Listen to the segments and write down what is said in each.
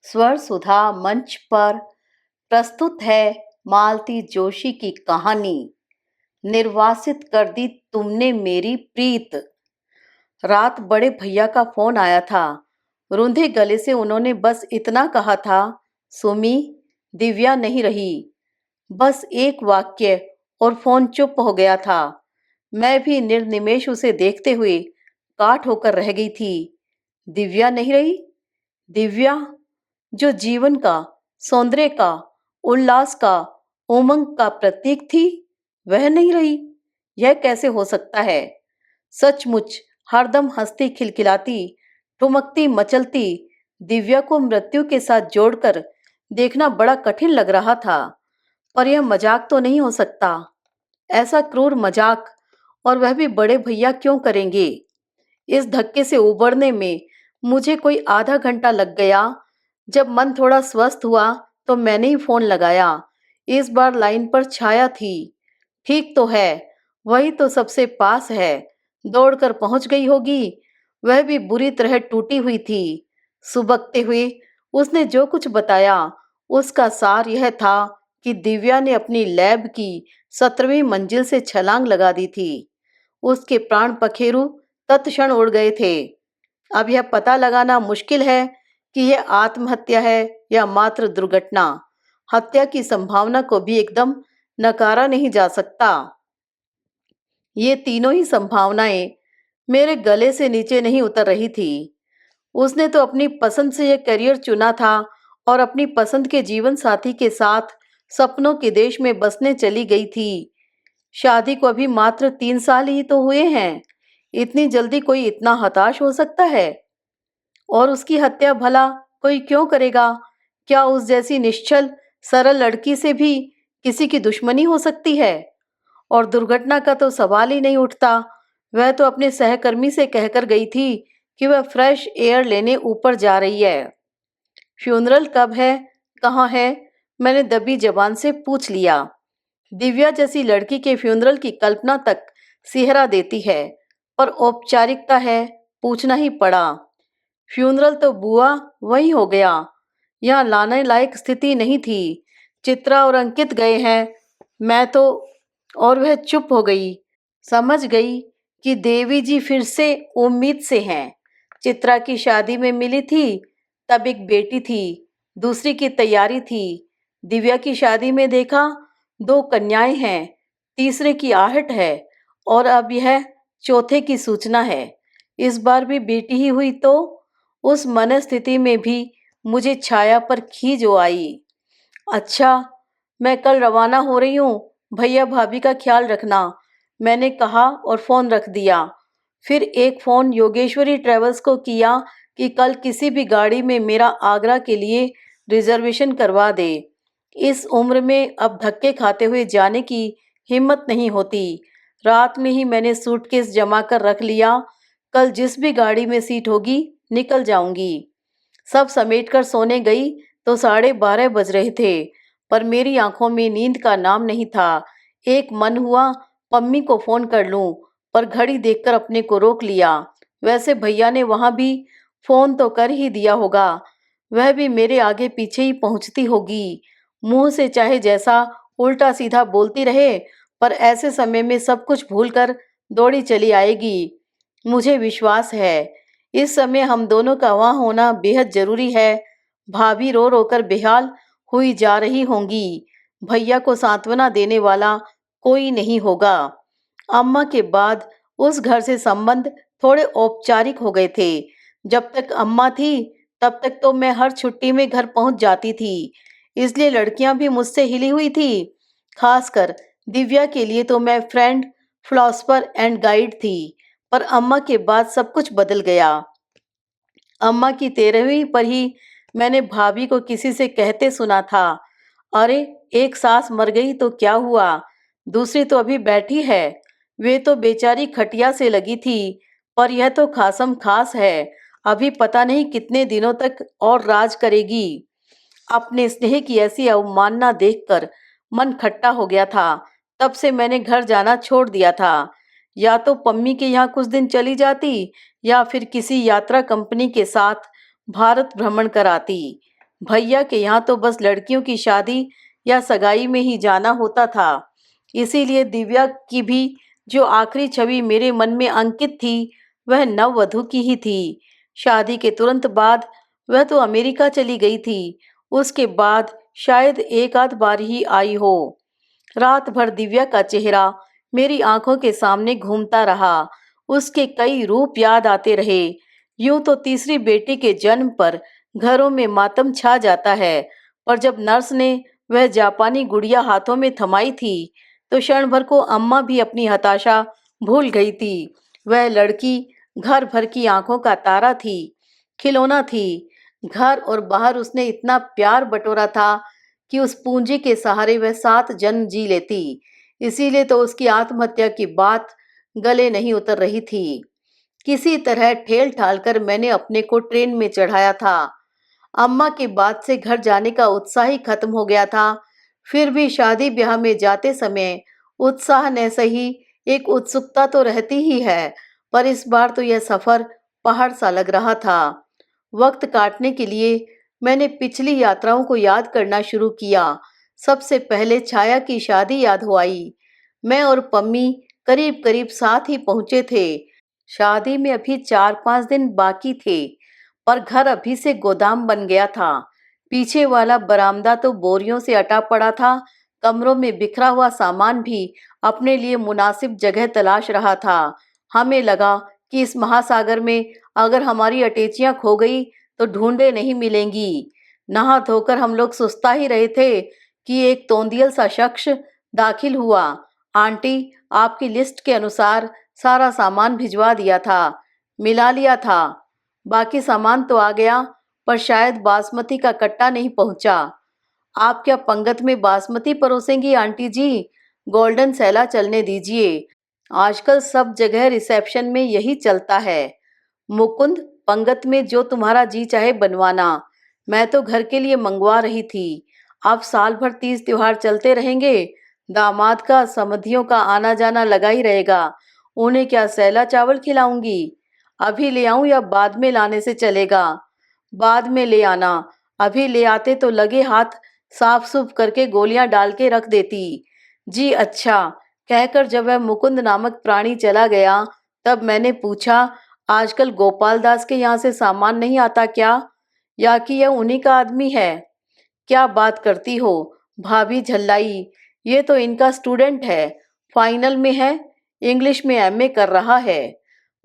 स्वर सुधा मंच पर प्रस्तुत है मालती जोशी की कहानी। निर्वासित कर दी तुमने मेरी प्रीत। रात बड़े भैया का फोन आया था। रुंधे गले से उन्होंने बस इतना कहा था, सुमी, दिव्या नहीं रही। बस एक वाक्य और फोन चुप हो गया था। मैं भी निर्निमेष उसे देखते हुए काठ होकर रह गई थी। दिव्या नहीं रही? दिव्या जो जीवन का, सौंदर्य का, उल्लास का, उमंग का प्रतीक थी, वह नहीं रही। यह कैसे हो सकता है? सचमुच हरदम हंसती खिलखिलाती, ठुमकती मचलती दिव्या को मृत्यु के साथ जोड़कर देखना बड़ा कठिन लग रहा था। पर यह मजाक तो नहीं हो सकता। ऐसा क्रूर मजाक, और वह भी बड़े भैया, क्यों करेंगे? इस धक्के से उबरने में मुझे कोई आधा घंटा लग गया। जब मन थोड़ा स्वस्थ हुआ तो मैंने ही फोन लगाया। इस बार लाइन पर छाया थी। ठीक तो है, वही तो सबसे पास है। दौड़कर पहुंच गई होगी। वह भी बुरी तरह टूटी हुई थी। सुबकते हुए उसने जो कुछ बताया उसका सार यह था कि दिव्या ने अपनी लैब की 17वीं मंजिल से छलांग लगा दी थी। उसके प्राण पखेरु तत्क्षण उड़ गए थे। अब यह पता लगाना मुश्किल है कि यह आत्महत्या है या मात्र दुर्घटना। हत्या की संभावना को भी एकदम नकारा नहीं जा सकता। ये तीनों ही संभावनाएं मेरे गले से नीचे नहीं उतर रही थी। उसने तो अपनी पसंद से यह करियर चुना था और अपनी पसंद के जीवन साथी के साथ सपनों के देश में बसने चली गई थी। शादी को अभी मात्र 3 साल ही तो हुए हैं। इतनी जल्दी कोई इतना हताश हो सकता है? और उसकी हत्या भला कोई क्यों करेगा? क्या उस जैसी निश्चल सरल लड़की से भी किसी की दुश्मनी हो सकती है? और दुर्घटना का तो सवाल ही नहीं उठता। वह तो अपने सहकर्मी से कहकर गई थी कि वह फ्रेश एयर लेने ऊपर जा रही है। फ्यूनरल कब है, कहाँ है? मैंने दबी जबान से पूछ लिया। दिव्या जैसी लड़की के फ्यूनरल की कल्पना तक सिहरा देती है, पर औपचारिकता है, पूछना ही पड़ा। फ्यूनरल तो बुआ वही हो गया। यहाँ लाने लायक स्थिति नहीं थी। चित्रा और अंकित गए हैं, मैं तो। और वह चुप हो गई। समझ गई कि देवी जी फिर से उम्मीद से हैं। चित्रा की शादी में मिली थी, तब एक बेटी थी, दूसरी की तैयारी थी। दिव्या की शादी में देखा 2 कन्याएं हैं, तीसरे की आहट है, और अब यह चौथे की सूचना है। इस बार भी बेटी ही हुई तो? उस मनस्थिति में भी मुझे छाया पर खींच आई। अच्छा, मैं कल रवाना हो रही हूँ। भैया भाभी का ख्याल रखना, मैंने कहा और फोन रख दिया। फिर एक फोन योगेश्वरी ट्रेवल्स को किया कि कल किसी भी गाड़ी में मेरा आगरा के लिए रिजर्वेशन करवा दे। इस उम्र में अब धक्के खाते हुए जाने की हिम्मत नहीं होती। रात में ही मैंने सूटकेस जमा कर रख लिया। कल जिस भी गाड़ी में सीट होगी निकल जाऊंगी। सब समेटकर सोने गई तो 12:30 बज रहे थे, पर मेरी आंखों में नींद का नाम नहीं था। एक मन हुआ पम्मी को फोन कर लूं, पर घड़ी देखकर अपने को रोक लिया। वैसे भैया ने वहां भी फोन तो कर ही दिया होगा। वह भी मेरे आगे पीछे ही पहुंचती होगी। मुंह से चाहे जैसा उल्टा सीधा बोलती रहे, पर ऐसे समय में सब कुछ भूलकर दौड़ी चली आएगी। मुझे विश्वास है इस समय हम दोनों का वहां होना बेहद जरूरी है। भाभी रो रो कर बेहाल हुई जा रही होंगी। भैया को सांत्वना देने वाला कोई नहीं होगा। अम्मा के बाद उस घर से संबंध थोड़े औपचारिक हो गए थे। जब तक अम्मा थी तब तक तो मैं हर छुट्टी में घर पहुंच जाती थी, इसलिए लड़कियां भी मुझसे हिली हुई थी। खासकर दिव्या के लिए तो मैं फ्रेंड, फिलॉसफर एंड गाइड थी। पर अम्मा के बाद सब कुछ बदल गया। अम्मा की 13वीं पर ही मैंने भाभी को किसी से कहते सुना था, अरे, एक सास मर गई तो क्या हुआ, दूसरी तो अभी बैठी है। वे तो बेचारी खटिया से लगी थी, पर यह तो खासम खास है, अभी पता नहीं कितने दिनों तक और राज करेगी। अपने स्नेह की ऐसी अवमानना देखकर मन खट्टा हो गया था। तब से मैंने घर जाना छोड़ दिया था। या तो पम्मी के यहाँ कुछ दिन चली जाती, या फिर किसी यात्रा कंपनी के साथ भारत भ्रमण कराती। भैया के यहाँ तो बस लड़कियों की शादी या सगाई में ही जाना होता था। इसीलिए दिव्या की भी जो आखिरी छवि मेरे मन में अंकित थी, वह नववधू की ही थी। शादी के तुरंत बाद वह तो अमेरिका चली गई थी। उसके बाद शायद एक आध बार ही आई हो। रात भर दिव्या का चेहरा मेरी आंखों के सामने घूमता रहा। उसके कई रूप याद आते रहे। यूं तो तीसरी बेटी के जन्म पर घरों में मातम छा जाता है, पर जब नर्स ने वह जापानी गुड़िया हाथों में थमाई थी, तो क्षण भर को अम्मा भी अपनी हताशा भूल गई थी। वह लड़की घर भर की आंखों का तारा थी, खिलौना थी। घर और बाहर उसने इतना प्यार बटोरा था कि उस पूंजी के सहारे वह 7 जन्म जी लेती। इसीलिए तो उसकी आत्महत्या की बात गले नहीं उतर रही थी। किसी तरह ठेल ठाल कर मैंने अपने को ट्रेन में चढ़ाया था। अम्मा के बाद से घर जाने का उत्साह ही खत्म हो गया था। फिर भी शादी ब्याह में जाते समय उत्साह न सही, एक उत्सुकता तो रहती ही है, पर इस बार तो यह सफर पहाड़ सा लग रहा था। वक्त काटने के लिए मैंने पिछली यात्राओं को याद करना शुरू किया। सबसे पहले छाया की शादी याद हो आई। मैं और पम्मी करीब करीब साथ ही पहुंचे थे। शादी में अभी 4-5 दिन बाकी थे, पर घर अभी से गोदाम बन गया था। पीछे वाला बरामदा तो बोरियों से अटा पड़ा था। कमरों में बिखरा हुआ सामान भी अपने लिए मुनासिब जगह तलाश रहा था। हमें लगा कि इस महासागर में अगर हमारी अटैचियां खो गई तो ढूंढे नहीं मिलेंगी। नहा धोकर हम लोग सुस्ता ही रहे थे कि एक तोंदियल सा शख्स दाखिल हुआ। आंटी, आपकी लिस्ट के अनुसार सारा सामान भिजवा दिया था, मिला लिया था। बाकी सामान तो आ गया, पर शायद बासमती का कट्टा नहीं पहुंचा। आप क्या पंगत में बासमती परोसेंगी आंटी जी? गोल्डन सैला चलने दीजिए। आजकल सब जगह रिसेप्शन में यही चलता है। मुकुंद, पंगत में जो तुम्हारा जी चाहे बनवाना। मैं तो घर के लिए मंगवा रही थी। अब साल भर तीज त्योहार चलते रहेंगे। दामाद का समधियों का आना जाना लगा ही रहेगा। उन्हें क्या सैला चावल खिलाऊंगी? अभी ले आऊं या बाद में लाने से चलेगा? बाद में ले आना। अभी ले आते तो लगे हाथ साफ सुफ करके गोलियां डाल के रख देती। जी अच्छा, कहकर जब वह मुकुंद नामक प्राणी चला गया, तब मैंने पूछा, आजकल गोपाल दास के यहाँ से सामान नहीं आता क्या? या कि यह उन्हीं का आदमी है? क्या बात करती हो? भाभी झल्लाई। ये तो इनका स्टूडेंट है, फाइनल में है, इंग्लिश में एमए कर रहा है।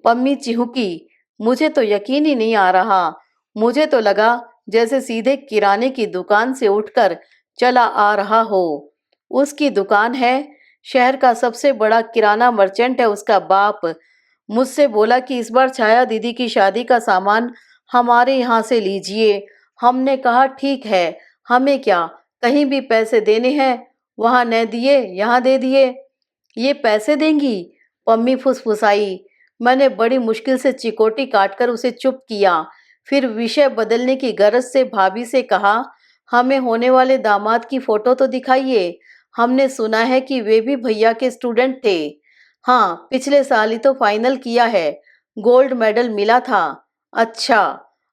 पम्मी चिहुकी। मुझे तो यकीन ही नहीं आ रहा। मुझे तो लगा जैसे सीधे किराने की दुकान से उठकर चला आ रहा हो। उसकी दुकान है, शहर का सबसे बड़ा किराना मर्चेंट है उसका बाप। मुझसे बोला कि इस बार छाया दीदी की शादी का सामान हमारे यहाँ से लीजिए। हमने कहा ठीक है, हमें क्या, कहीं भी पैसे देने हैं, वहां न दिए यहाँ दे दिए। ये पैसे देंगी? पम्मी फुसफुसाई। मैंने बड़ी मुश्किल से चिकोटी काटकर उसे चुप किया। फिर विषय बदलने की गरज से भाभी से कहा, हमें होने वाले दामाद की फोटो तो दिखाइए। हमने सुना है कि वे भी भैया के स्टूडेंट थे। हाँ, पिछले साल ही तो फाइनल किया है, गोल्ड मेडल मिला था। अच्छा,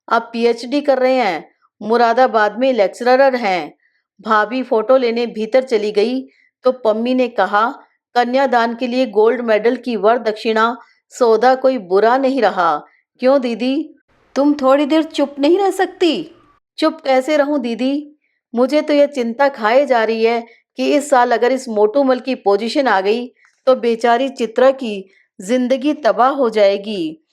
अब पीएचडी कर रहे हैं, मुरादाबाद में लेक्चरर हैं। भाभी फोटो लेने भीतर चली गई तो पम्मी ने कहा, कन्यादान के लिए गोल्ड मेडल की वर दक्षिणा सौदा कोई बुरा नहीं रहा। क्यों दीदी, तुम थोड़ी देर चुप नहीं रह सकती? चुप कैसे रहूं दीदी? मुझे तो यह चिंता खाए जा रही है कि इस साल अगर इस मोटूमल की पोजीशन आ गई तो बेचारी चित्रा की जिंदगी तबाह हो जाएगी।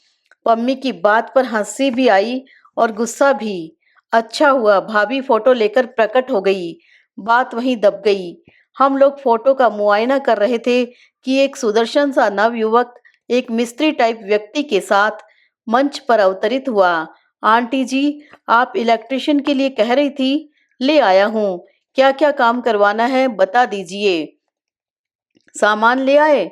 पम्मी की बात पर हंसी भी आई और गुस्सा भी। अच्छा हुआ भाभी फोटो लेकर प्रकट हो गई। बात वहीं दब गई। हम लोग फोटो का मुआयना कर रहे थे कि एक सुदर्शन सा नवयुवक एक मिस्त्री टाइप व्यक्ति के साथ मंच पर अवतरित हुआ। आंटी जी, आप इलेक्ट्रिशियन के लिए कह रही थी, ले आया हूँ। क्या क्या काम करवाना है बता दीजिए। सामान ले आए?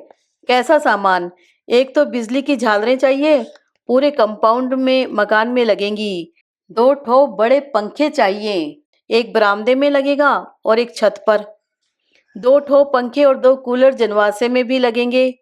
कैसा सामान? एक तो बिजली की झालरें चाहिए, पूरे कंपाउंड में मकान में लगेंगी। 2 ठो बड़े पंखे चाहिए, एक बरामदे में लगेगा और एक छत पर। 2 ठो पंखे और 2 कूलर जनवासे में भी लगेंगे।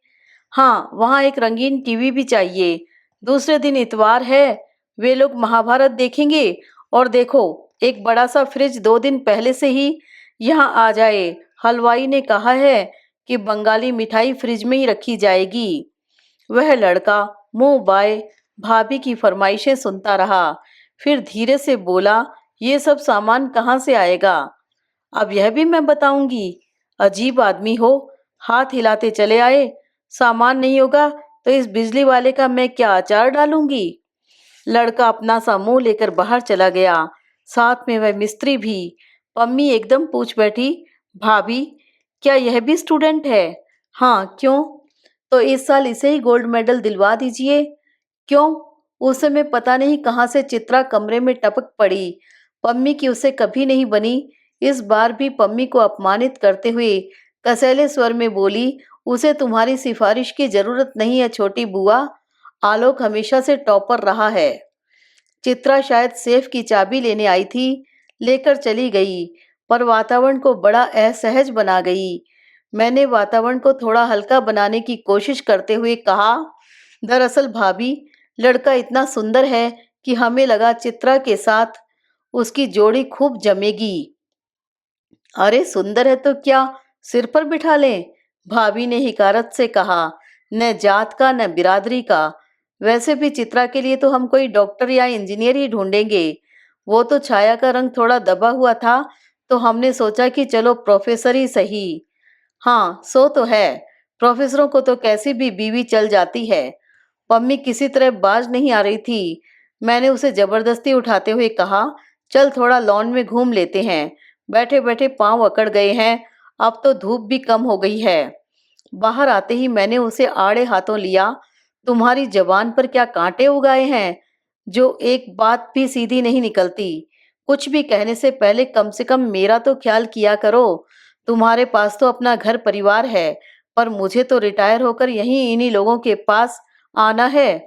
हाँ, वहाँ एक रंगीन टीवी भी चाहिए। दूसरे दिन इतवार है, वे लोग महाभारत देखेंगे। और देखो, एक बड़ा सा फ्रिज 2 दिन पहले से ही यहाँ आ जाए। हलवाई ने कहा है कि बंगाली मिठाई फ्रिज में ही रखी जाएगी। वह लड़का मुंह बाए भाभी की फरमाइशें सुनता रहा। फिर धीरे से बोला, ये सब सामान कहाँ से आएगा? अब यह भी मैं बताऊंगी। अजीब आदमी हो, हाथ हिलाते चले आए। सामान नहीं होगा तो इस बिजली वाले का मैं क्या अचार डालूंगी? लड़का अपना सा मुंह लेकर बाहर चला गया, साथ में वह मिस्त्री भी। पम्मी एकदम पूछ बैठी, भाभी क्या यह भी स्टूडेंट है? हाँ, क्यों? तो इस साल इसे ही गोल्ड मेडल दिलवा दीजिए। क्यों? उस समय पता नहीं कहाँ से चित्रा कमरे में टपक पड़ी। पम्मी की उसे कभी नहीं बनी। इस बार भी पम्मी को अपमानित करते हुए कसैले स्वर में बोली, उसे तुम्हारी सिफारिश की जरूरत नहीं है छोटी बुआ। आलोक हमेशा से टॉपर रहा है। चित्रा शायद सेफ की चाबी लेने आई थी, लेकर चली गई, पर वातावरण को बड़ा असहज बना गई। मैंने वातावरण को थोड़ा हल्का बनाने की कोशिश करते हुए कहा, दरअसल भाभी, लड़का इतना सुंदर है कि हमें लगा चित्रा के साथ उसकी जोड़ी खूब जमेगी। अरे सुंदर है तो क्या सिर पर बिठा लें? भाभी ने हिकारत से कहा, न जात का न बिरादरी का। वैसे भी चित्रा के लिए तो हम कोई डॉक्टर या इंजीनियर ही ढूंढेंगे। वो तो छाया का रंग थोड़ा दबा हुआ था, तो हमने सोचा कि चलो प्रोफेसर ही सही। हाँ, सो तो है। प्रोफेसरों को तो कैसी भी बीवी चल जाती है। पम्मी किसी तरह बाज नहीं आ रही थी। मैंने उसे जबरदस्ती उठाते हुए कहा, चल थोड़ा लॉन में घूम लेते हैं। बैठे बैठे पांव अकड़ गए हैं। अब तो धूप भी कम हो गई है। बाहर आते ही मैंने उसे आड़े हाथों लिया। तुम्हारी जबान पर क्या कांटे उगाए हैं, जो एक बात भी सीधी नहीं निकलती? कुछ भी कहने से पहले कम से कम मेरा तो ख्याल किया करो। तुम्हारे पास तो अपना घर परिवार है, पर मुझे तो रिटायर होकर यहीं इन्हीं लोगों के पास आना है।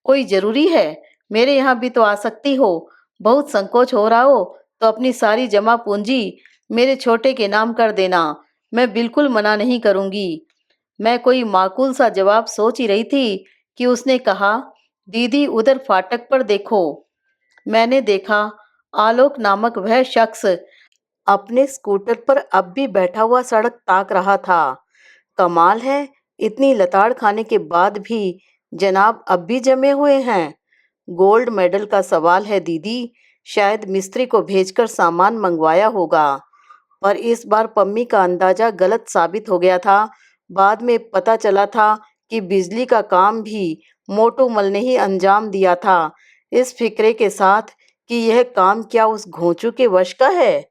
कोई जरूरी है? मेरे यहाँ भी तो आ सकती हो। बहुत संकोच हो रहा हो तो अपनी सारी जमा पूंजी मेरे छोटे के नाम कर देना। मैं बिल्कुल मना नहीं करूंगी। मैं कोई माकूल सा जवाब सोच ही रही थी कि उसने कहा, दीदी उधर फाटक पर देखो। मैंने देखा, आलोक नामक वह शख्स अपने स्कूटर पर अब भी बैठा हुआ सड़क ताक रहा था। कमाल है, इतनी लताड़ खाने के बाद भी जनाब अब भी जमे हुए हैं। गोल्ड मेडल का सवाल है दीदी, शायद मिस्त्री को भेजकर सामान मंगवाया होगा। पर इस बार पम्मी का अंदाजा गलत साबित हो गया था। बाद में पता चला था कि बिजली का काम भी मोटू मल ने ही अंजाम दिया था, इस फिक्रे के साथ कि यह काम क्या उस घोंचू के वश का है।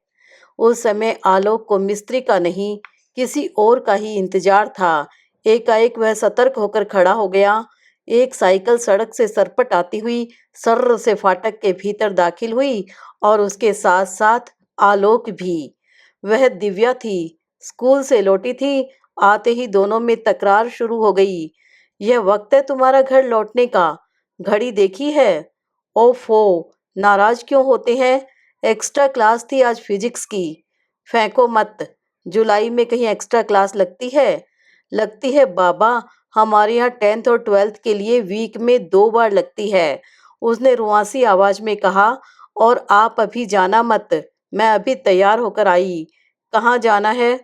उस समय आलोक को मिस्त्री का नहीं, किसी और का ही इंतजार था। एकाएक वह सतर्क होकर खड़ा हो गया। एक साइकिल सड़क से सरपट आती हुई सर्र से फाटक के भीतर दाखिल हुई, और उसके साथ साथ आलोक भी। वह दिव्या थी, स्कूल से लौटी थी। आते ही दोनों में तकरार शुरू हो गई। यह वक्त है तुम्हारा घर लौटने का? घड़ी देखी है? ओफो, नाराज क्यों होते हैं? एक्स्ट्रा क्लास थी आज फिजिक्स की। फेंको मत, जुलाई में कहीं एक्स्ट्रा क्लास लगती है? लगती है बाबा, हमारे यहाँ 10th और 12th के लिए वीक में 2 बार लगती है, उसने रुआसी आवाज में कहा। और आप अभी जाना मत, मैं अभी तैयार होकर आई। कहाँ जाना है?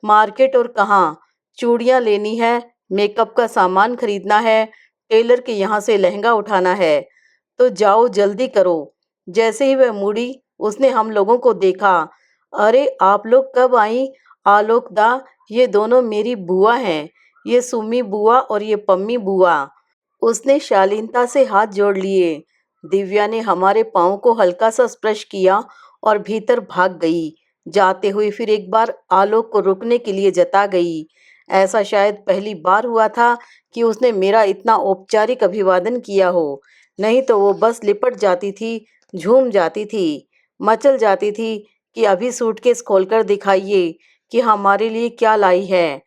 मार्केट, और कहाँ? चूड़ियाँ लेनी है, मेकअप का सामान खरीदना है, टेलर के यहाँ से लहंगा उठाना है। तो जाओ जल्दी करो। जैसे ही वह मुड़ी, उसने हम लोगों को देखा। अरे आप लोग कब आई? आलोक दा, ये दोनों मेरी बुआ हैं। ये सुम्मी बुआ और ये पम्मी बुआ। उसने शालीनता से हाथ जोड़ लिए। दिव्या ने हमारे पाँव को हल्का सा स्पर्श किया और भीतर भाग गई। जाते हुए फिर एक बार आलोक को रुकने के लिए जता गई। ऐसा शायद पहली बार हुआ था कि उसने मेरा इतना औपचारिक अभिवादन किया हो। नहीं तो वो बस लिपट जाती थी, झूम जाती थी, मचल जाती थी कि अभी सूटकेस खोलकर दिखाइए कि हमारे लिए क्या लाई है।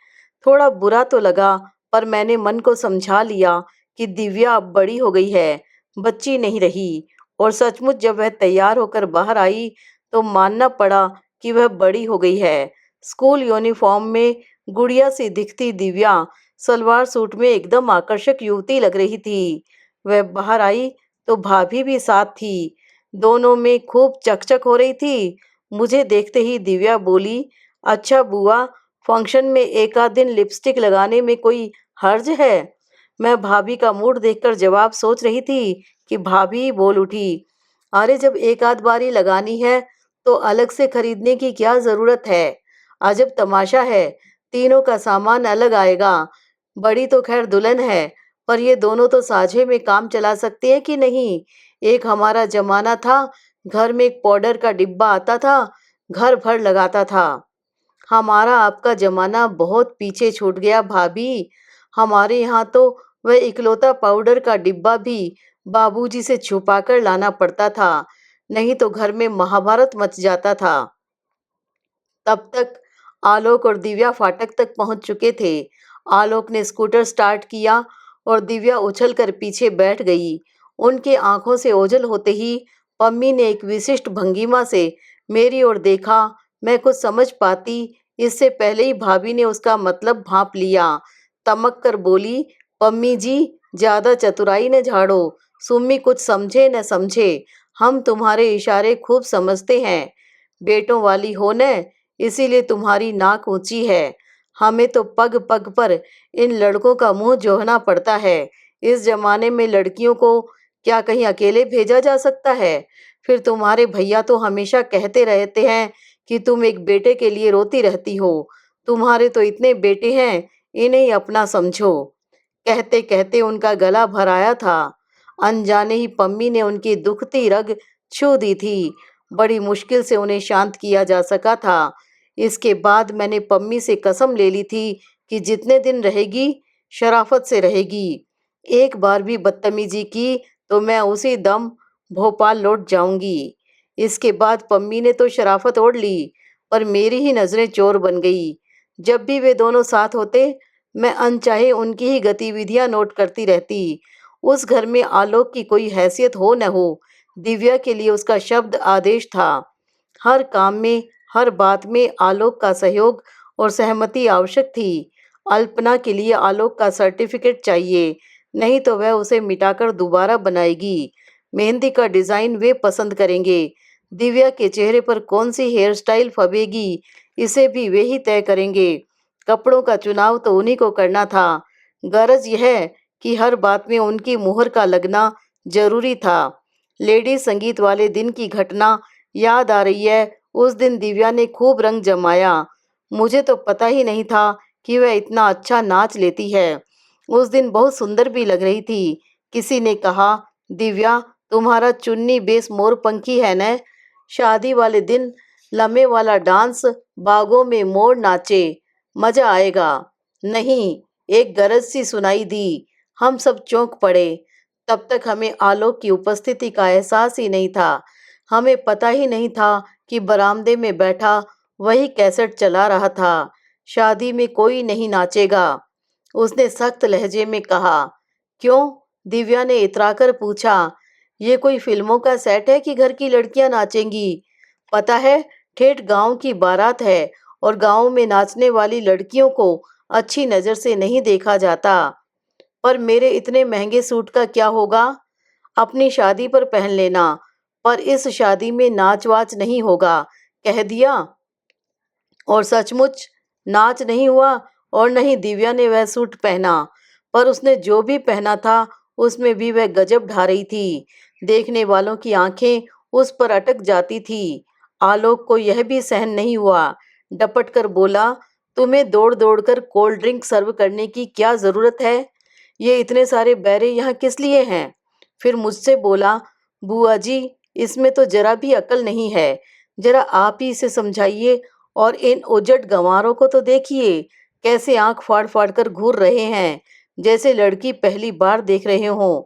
थोड़ा बुरा तो लगा, पर मैंने मन को समझा लिया कि दिव्या अब बड़ी हो गई है, बच्ची नहीं रही। और सचमुच जब वह तैयार होकर बाहर आई तो मानना पड़ा कि वह बड़ी हो गई है। स्कूल यूनिफॉर्म में गुड़िया सी दिखती दिव्या सलवार सूट में एकदम आकर्षक युवती लग रही थी। वह बाहर आई तो भाभी भी साथ थी। दोनों में खूब चकचक हो रही थी। मुझे देखते ही दिव्या बोली, अच्छा बुआ, फंक्शन में एक आध दिन लिपस्टिक लगाने में कोई हर्ज है? मैं भाभी का मूड देखकर जवाब सोच रही थी कि भाभी बोल उठी, अरे जब एक आध बारी लगानी है तो अलग से खरीदने की क्या जरूरत है? अजब तमाशा है, तीनों का सामान अलग आएगा। बड़ी तो खैर दुल्हन है, पर ये दोनों तो साझे में काम चला सकते हैं कि नहीं? एक हमारा जमाना था, घर में एक पाउडर का डिब्बा आता था, घर भर लगाता था। हमारा आपका जमाना बहुत पीछे छूट गया भाभी। हमारे यहाँ तो वह इकलौता पाउडर का डिब्बा भी बाबूजी से छुपाकर लाना पड़ता था, नहीं तो घर में महाभारत मच जाता था। तब तक आलोक और दिव्या फाटक तक पहुंच चुके थे। आलोक ने स्कूटर स्टार्ट किया और दिव्या उछलकर पीछे बैठ गई। उनके आंखों से ओझल होते ही पम्मी ने एक विशिष्ट भंगिमा से मेरी ओर देखा। मैं कुछ समझ पाती इससे पहले ही भाभी ने उसका मतलब भांप लिया। तमक कर बोली, पम्मी जी, ज्यादा चतुराई न झाड़ो। सुम्मी कुछ समझे न समझे, हम तुम्हारे इशारे खूब समझते हैं। बेटों वाली हो न, इसीलिए तुम्हारी नाक ऊंची है। हमें तो पग पग पर इन लड़कों का मुंह जोहना पड़ता है। इस जमाने में लड़कियों को क्या कहीं अकेले भेजा जा सकता है? फिर तुम्हारे भैया तो हमेशा कहते रहते हैं कि तुम एक बेटे के लिए रोती रहती हो। तुम्हारे तो इतने बेटे हैं, इन्हें ही अपना समझो। कहते कहते उनका गला भर आया था। अनजाने ही पम्मी ने उनकी दुखती रग छू दी थी। बड़ी मुश्किल से उन्हें शांत किया जा सका था। इसके बाद मैंने पम्मी से कसम ले ली थी कि जितने दिन रहेगी शराफत से रहेगी। एक बार भी बदतमीजी की तो मैं उसी दम भोपाल लौट जाऊंगी। इसके बाद पम्मी ने तो शराफत ओढ़ ली, पर मेरी ही नजरें चोर बन गई। जब भी वे दोनों साथ होते, मैं अनचाहे उनकी ही गतिविधियां नोट करती रहती। उस घर में आलोक की कोई हैसियत हो न हो, दिव्या के लिए उसका शब्द आदेश था। हर काम में, हर बात में आलोक का सहयोग और सहमति आवश्यक थी। अल्पना के लिए आलोक का सर्टिफिकेट चाहिए, नहीं तो वह उसे मिटाकर दोबारा बनाएगी। मेहंदी का डिजाइन वे पसंद करेंगे। दिव्या के चेहरे पर कौन सी हेयर स्टाइल फबेगी, इसे भी वे ही तय करेंगे। कपड़ों का चुनाव तो उन्हीं को करना था। गरज यह है कि हर बात में उनकी मुहर का लगना जरूरी था। लेडी संगीत वाले दिन की घटना याद आ रही है। उस दिन दिव्या ने खूब रंग जमाया। मुझे तो पता ही नहीं था कि वह इतना अच्छा नाच लेती है। उस दिन बहुत सुंदर भी लग रही थी। किसी ने कहा, दिव्या, तुम्हारा चुन्नी बेस मोरपंखी है न? शादी वाले दिन लम्हे वाला डांस, बागों में मोर नाचे, मजा आएगा। नहीं, एक गरज सी सुनाई दी। हम सब चौंक पड़े। तब तक हमें आलोक की उपस्थिति का एहसास ही नहीं था। हमें पता ही नहीं था कि बरामदे में बैठा वही कैसेट चला रहा था। शादी में कोई नहीं नाचेगा, उसने सख्त लहजे में कहा। क्यों? दिव्या ने इतराकर पूछा। ये कोई फिल्मों का सेट है कि घर की लड़कियां नाचेंगी? पता है, ठेठ गांव की बारात है और गांव में नाचने वाली लड़कियों को अच्छी नजर से नहीं देखा जाता। पर मेरे इतने महंगे सूट का क्या होगा? अपनी शादी पर पहन लेना, पर इस शादी में नाच वाच नहीं होगा, कह दिया। और सचमुच नाच नहीं हुआ और न ही दिव्या ने वह सूट पहना। पर उसने जो भी पहना था उसमें भी वह गजब ढा रही थी। देखने वालों की आंखें उस पर अटक जाती थी। आलोक को यह भी सहन नहीं हुआ। डपट कर बोला, तुम्हें दौड़ दौड़ कर कोल्ड ड्रिंक सर्व करने की क्या जरूरत है? ये इतने सारे बैरे यहाँ किस लिए हैं? फिर मुझसे बोला, बुआ जी, इसमें तो जरा भी अकल नहीं है। जरा आप ही इसे समझाइए। और इन उजड़ गंवारों को तो देखिए, कैसे आंख फाड़ फाड़ कर घूर रहे हैं, जैसे लड़की पहली बार देख रहे हों।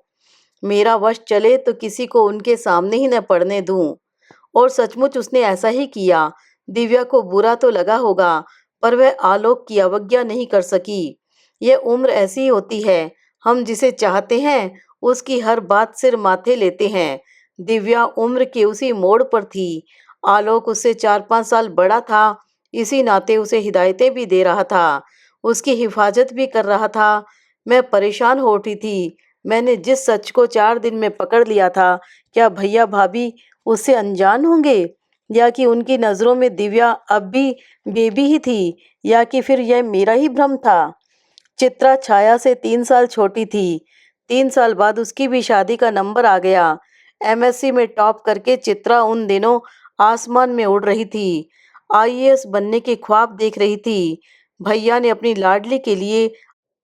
मेरा वश चले तो किसी को उनके सामने ही न पड़ने दूं। और सचमुच उसने ऐसा ही किया। दिव्या को बुरा तो लगा होगा, पर वह आलोक की अवज्ञा नहीं कर सकी। यह उम्र ऐसी ही होती है, हम जिसे चाहते हैं उसकी हर बात सिर माथे लेते हैं। दिव्या उम्र के उसी मोड़ पर थी। आलोक उससे 4-5 साल बड़ा था, इसी नाते उसे हिदायतें भी दे रहा था, उसकी हिफाजत भी कर रहा था। मैं परेशान हो उठी थी। मैंने जिस सच को 4 दिन में पकड़ लिया था, क्या भैया भाभी उससे अनजान होंगे, या कि उनकी नज़रों में दिव्या अब भी बेबी ही थी, या कि फिर यह मेरा ही भ्रम था। चित्रा छाया से 3 साल छोटी थी। 3 साल बाद उसकी भी शादी का नंबर आ गया। एमएससी में टॉप करके चित्रा उन दिनों आसमान में उड़ रही थी। आईएएस बनने के ख्वाब देख रही थी। भैया ने अपनी लाडली के लिए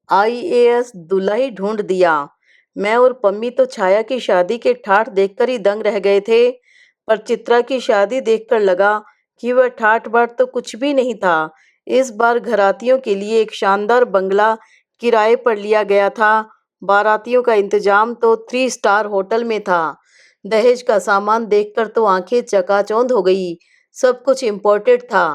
आईएएस दूल्हा ही ढूंढ दिया। मैं और पम्मी तो छाया की शादी के ठाठ देखकर ही दंग रह गए थे, पर चित्रा की शादी देखकर लगा कि वह ठाठ बाट तो कुछ भी नहीं था। इस बार घरातियों के लिए एक शानदार बंगला किराए पर लिया गया था। बारातियों का इंतजाम तो 3 स्टार होटल में था। दहेज का सामान देखकर तो आंखें चकाचौंध हो गई। सब कुछ इम्पोर्टेड था।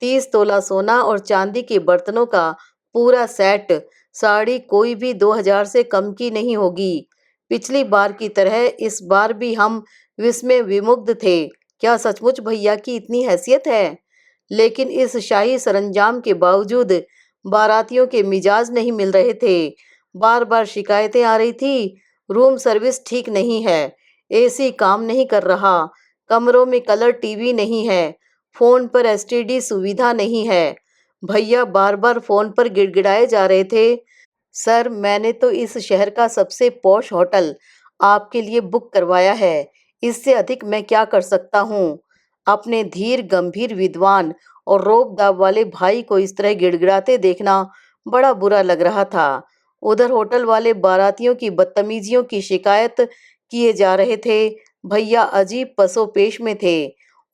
30 तोला सोना और चांदी के बर्तनों का पूरा सेट। साड़ी कोई भी 2000 से कम की नहीं होगी। पिछली बार की तरह इस बार भी हम विस्मय विमुग्ध थे। क्या सचमुच भैया की इतनी हैसियत है? लेकिन इस शाही सरंजाम के बावजूद बारातियों के मिजाज नहीं मिल रहे थे। बार बार शिकायतें आ रही थी। रूम सर्विस ठीक नहीं है, एसी काम नहीं कर रहा, कमरों में कलर टीवी नहीं है, फोन पर एसटीडी सुविधा नहीं है। भैया बार बार फोन पर गिड़गिड़ाए जा रहे थे। सर, मैंने तो इस शहर का सबसे पॉश होटल आपके लिए बुक करवाया है। इससे अधिक मैं क्या कर सकता हूँ? अपने धीर गंभीर विद्वान और रोब दाब वाले भाई को इस तरह गिड़गिड़ाते देखना बड़ा बुरा लग रहा था। उधर होटल वाले बारातियों की बदतमीजियों की शिकायत किए जा रहे थे। भैया अजीब पसोपेश में थे।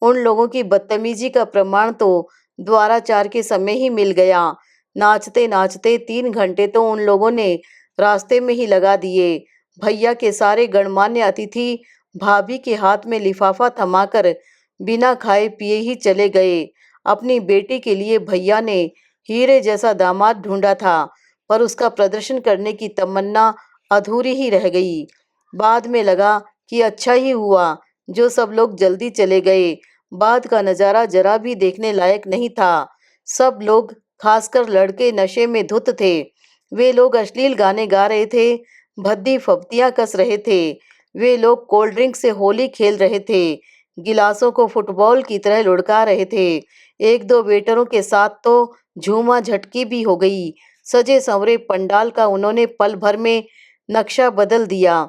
उन लोगों की बदतमीजी का प्रमाण तो द्वाराचार के समय ही मिल गया। नाचते नाचते 3 घंटे तो उन लोगों ने रास्ते में ही लगा दिए। भैया के सारे गणमान्य अतिथि भाभी के हाथ में लिफाफा थमाकर बिना खाए पिए ही चले गए। अपनी बेटी के लिए भैया ने हीरे जैसा दामाद ढूंढा था, पर उसका प्रदर्शन करने की तमन्ना अधूरी ही रह गई। बाद में लगा कि अच्छा ही हुआ जो सब लोग जल्दी चले गए। बाद का नज़ारा जरा भी देखने लायक नहीं था। सब लोग, खासकर लड़के, नशे में धुत थे। वे लोग अश्लील गाने गा रहे थे, भद्दी फब्तियां कस रहे थे। वे लोग कोल्ड ड्रिंक से होली खेल रहे थे, गिलासों को फुटबॉल की तरह लुढ़का रहे थे। एक दो वेटरों के साथ तो झूमा झटकी भी हो गई। सजे संवरे पंडाल का उन्होंने पल भर में नक्शा बदल दिया।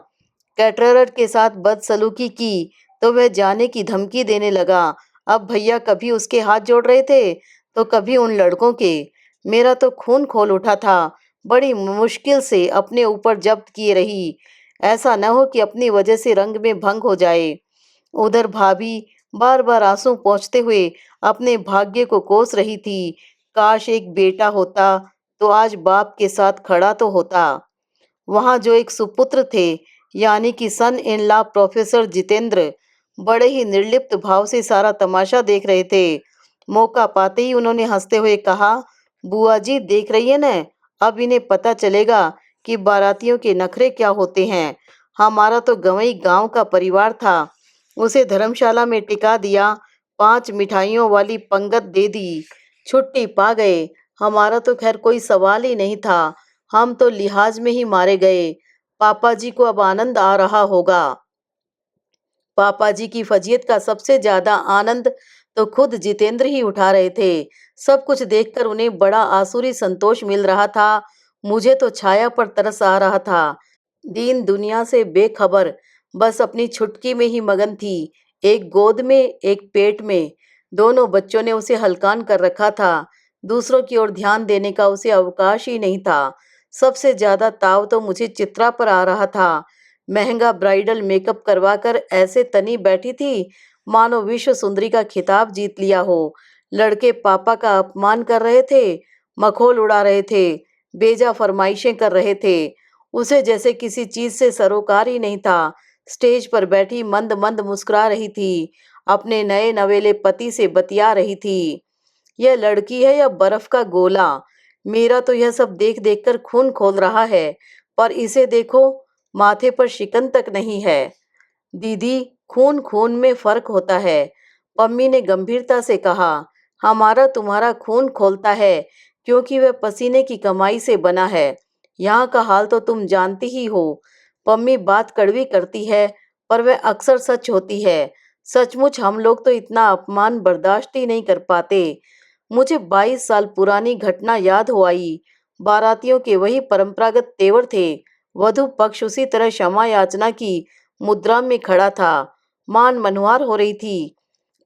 कैटरर के साथ बदसलूकी की तो वह जाने की धमकी देने लगा। अब भैया कभी उसके हाथ जोड़ रहे थे तो कभी उन लड़कों के। मेरा तो खून खोल उठा था। बड़ी मुश्किल से अपने ऊपर जब्त किए रही, ऐसा न हो कि अपनी वजह से रंग में भंग हो जाए। उधर भाभी बार बार आंसू पोंछते हुए अपने भाग्य को कोस रही थी। काश एक बेटा होता तो आज बाप के साथ खड़ा तो होता। वहां जो एक सुपुत्र थे, यानी कि सन इन लॉ प्रोफेसर जितेंद्र, बड़े ही निर्लिप्त भाव से सारा तमाशा देख रहे थे। मौका पाते ही उन्होंने हंसते हुए कहा, बुआ जी देख रही है न, अब इन्हें पता चलेगा कि बारातियों के नखरे क्या होते हैं। हमारा तो गंवई गांव का परिवार था, उसे धर्मशाला में टिका दिया, 5 मिठाइयों वाली पंगत दे दी, छुट्टी पा गए। हमारा तो खैर कोई सवाल ही नहीं था, हम तो लिहाज में ही मारे गए। पापा जी को अब आनंद आ रहा होगा। पापा जी की फजीयत का सबसे ज्यादा आनंद तो खुद जितेंद्र ही उठा रहे थे। सब कुछ देखकर उन्हें बड़ा आसुरी संतोष मिल रहा था। मुझे तो छाया पर तरस आ रहा था। दीन दुनिया से बेखबर, बस अपनी छुटकी में ही मगन थी। एक गोद में, एक पेट में। दोनों बच्चों ने उसे हलकान कर रखा था। दूसरों की ओर ध्यान देने का उसे अवकाश ही नहीं था। सबसे ज्यादा ताव तो मुझे चित्रा पर आ रहा था। महंगा ब्राइडल मेकअप करवाकर ऐसे तनी बैठी थी मानो विश्व सुंदरी का खिताब जीत लिया हो। लड़के पापा का अपमान कर रहे थे, मखौल उड़ा रहे थे, बेजा फरमाइशें कर रहे थे। उसे जैसे किसी चीज से सरोकार ही नहीं था। स्टेज पर बैठी मंद मंद मुस्कुरा रही थी, अपने नए नवेले पति से बतिया रही थी। यह लड़की है या बर्फ का गोला? मेरा तो यह सब देख देख कर खून खोल रहा है, पर इसे देखो, माथे पर शिकन तक नहीं है। दीदी, खून खून में फर्क होता है, पम्मी ने गंभीरता से कहा। हमारा तुम्हारा खून खोलता है क्योंकि वह पसीने की कमाई से बना है। यहाँ का हाल तो तुम जानती ही हो। पम्मी बात कड़वी करती है, पर वह अक्सर सच होती है। सचमुच हम लोग तो इतना अपमान बर्दाश्त ही नहीं कर पाते। मुझे 22 साल पुरानी घटना याद हो आई। बारातियों के वही परंपरागत तेवर थे। वधु पक्ष उसी तरह क्षमा याचना की मुद्रा में खड़ा था। मान मनोहार हो रही थी।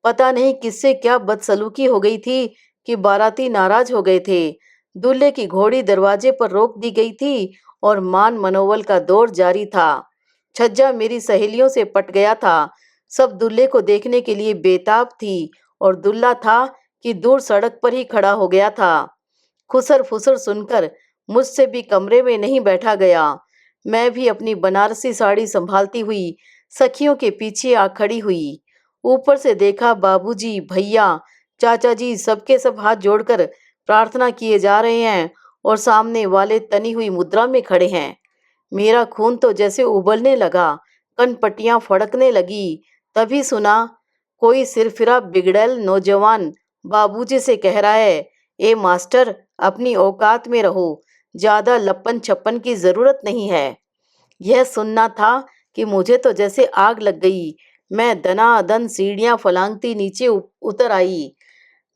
पता नहीं किससे क्या बदसलूकी हो गई थी कि बाराती नाराज हो गए थे। दूल्हे की घोड़ी दरवाजे पर रोक दी गई थी और मान मनोवल का दौर जारी था। छज्जा मेरी सहेलियों से पट गया था। सब दूल्हे को देखने के लिए बेताब थी और दूल्हा था कि दूर सड़क पर ही खड़ा हो गया था। खुसर फुसर सुनकर मुझसे भी कमरे में नहीं बैठा गया। मैं भी अपनी बनारसी साड़ी संभालती हुई सखियों के पीछे आ खड़ी हुई। ऊपर से देखा बाबूजी, भैया, चाचा जी सबके सब हाथ जोड़कर प्रार्थना किए जा रहे हैं और सामने वाले तनी हुई मुद्रा में खड़े हैं। मेरा खून तो जैसे उबलने लगा, कनपटियां फड़कने लगी। तभी सुना कोई सिरफिरा बिगड़ैल नौजवान बाबूजी से कह रहा है, ए मास्टर, अपनी औकात में रहो, ज्यादा लप्पन छप्पन की जरूरत नहीं है। यह सुनना था कि मुझे तो जैसे आग लग गई। मैं दनादन सीढ़ियां फलांगती नीचे उतर आई।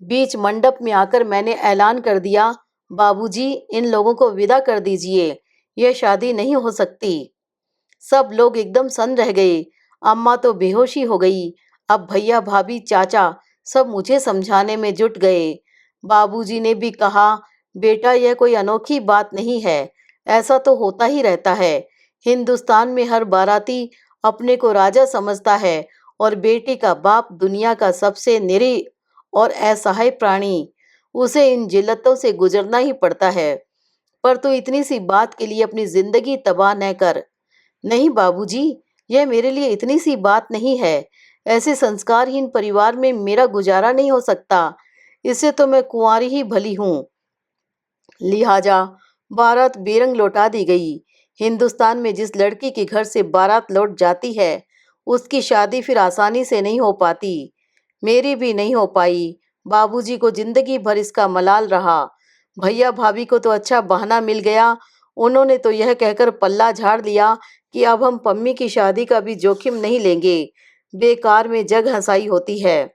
बीच मंडप में आकर मैंने ऐलान कर दिया, बाबूजी, इन लोगों को विदा कर दीजिए, यह शादी नहीं हो सकती। सब लोग एकदम सन्न रह गए। अम्मा तो बेहोश ही हो गई। अब भैया, भाभी, चाचा सब मुझे समझाने में जुट गए। बाबूजी ने भी कहा, बेटा, यह कोई अनोखी बात नहीं है, ऐसा तो होता ही रहता है। हिंदुस्तान में हर बाराती अपने को राजा समझता है और बेटी का बाप दुनिया का सबसे निरीह और असहाय प्राणी। उसे इन जिल्लतों से गुजरना ही पड़ता है। पर तू इतनी सी बात के लिए अपनी जिंदगी तबाह न कर। नहीं बाबूजी, यह मेरे लिए इतनी सी बात नहीं है। ऐसे संस्कारहीन परिवार में मेरा गुजारा नहीं हो सकता। इससे तो मैं कुंवारी ही भली हूँ। लिहाजा बारात बेरंग लौटा दी गई। हिंदुस्तान में जिस लड़की के घर से बारात लौट जाती है, उसकी शादी फिर आसानी से नहीं हो पाती। मेरी भी नहीं हो पाई। बाबूजी को जिंदगी भर इसका मलाल रहा। भैया भाभी को तो अच्छा बहाना मिल गया। उन्होंने तो यह कहकर पल्ला झाड़ लिया कि अब हम पम्मी की शादी का भी जोखिम नहीं लेंगे। बेकार में जग हंसाई होती है।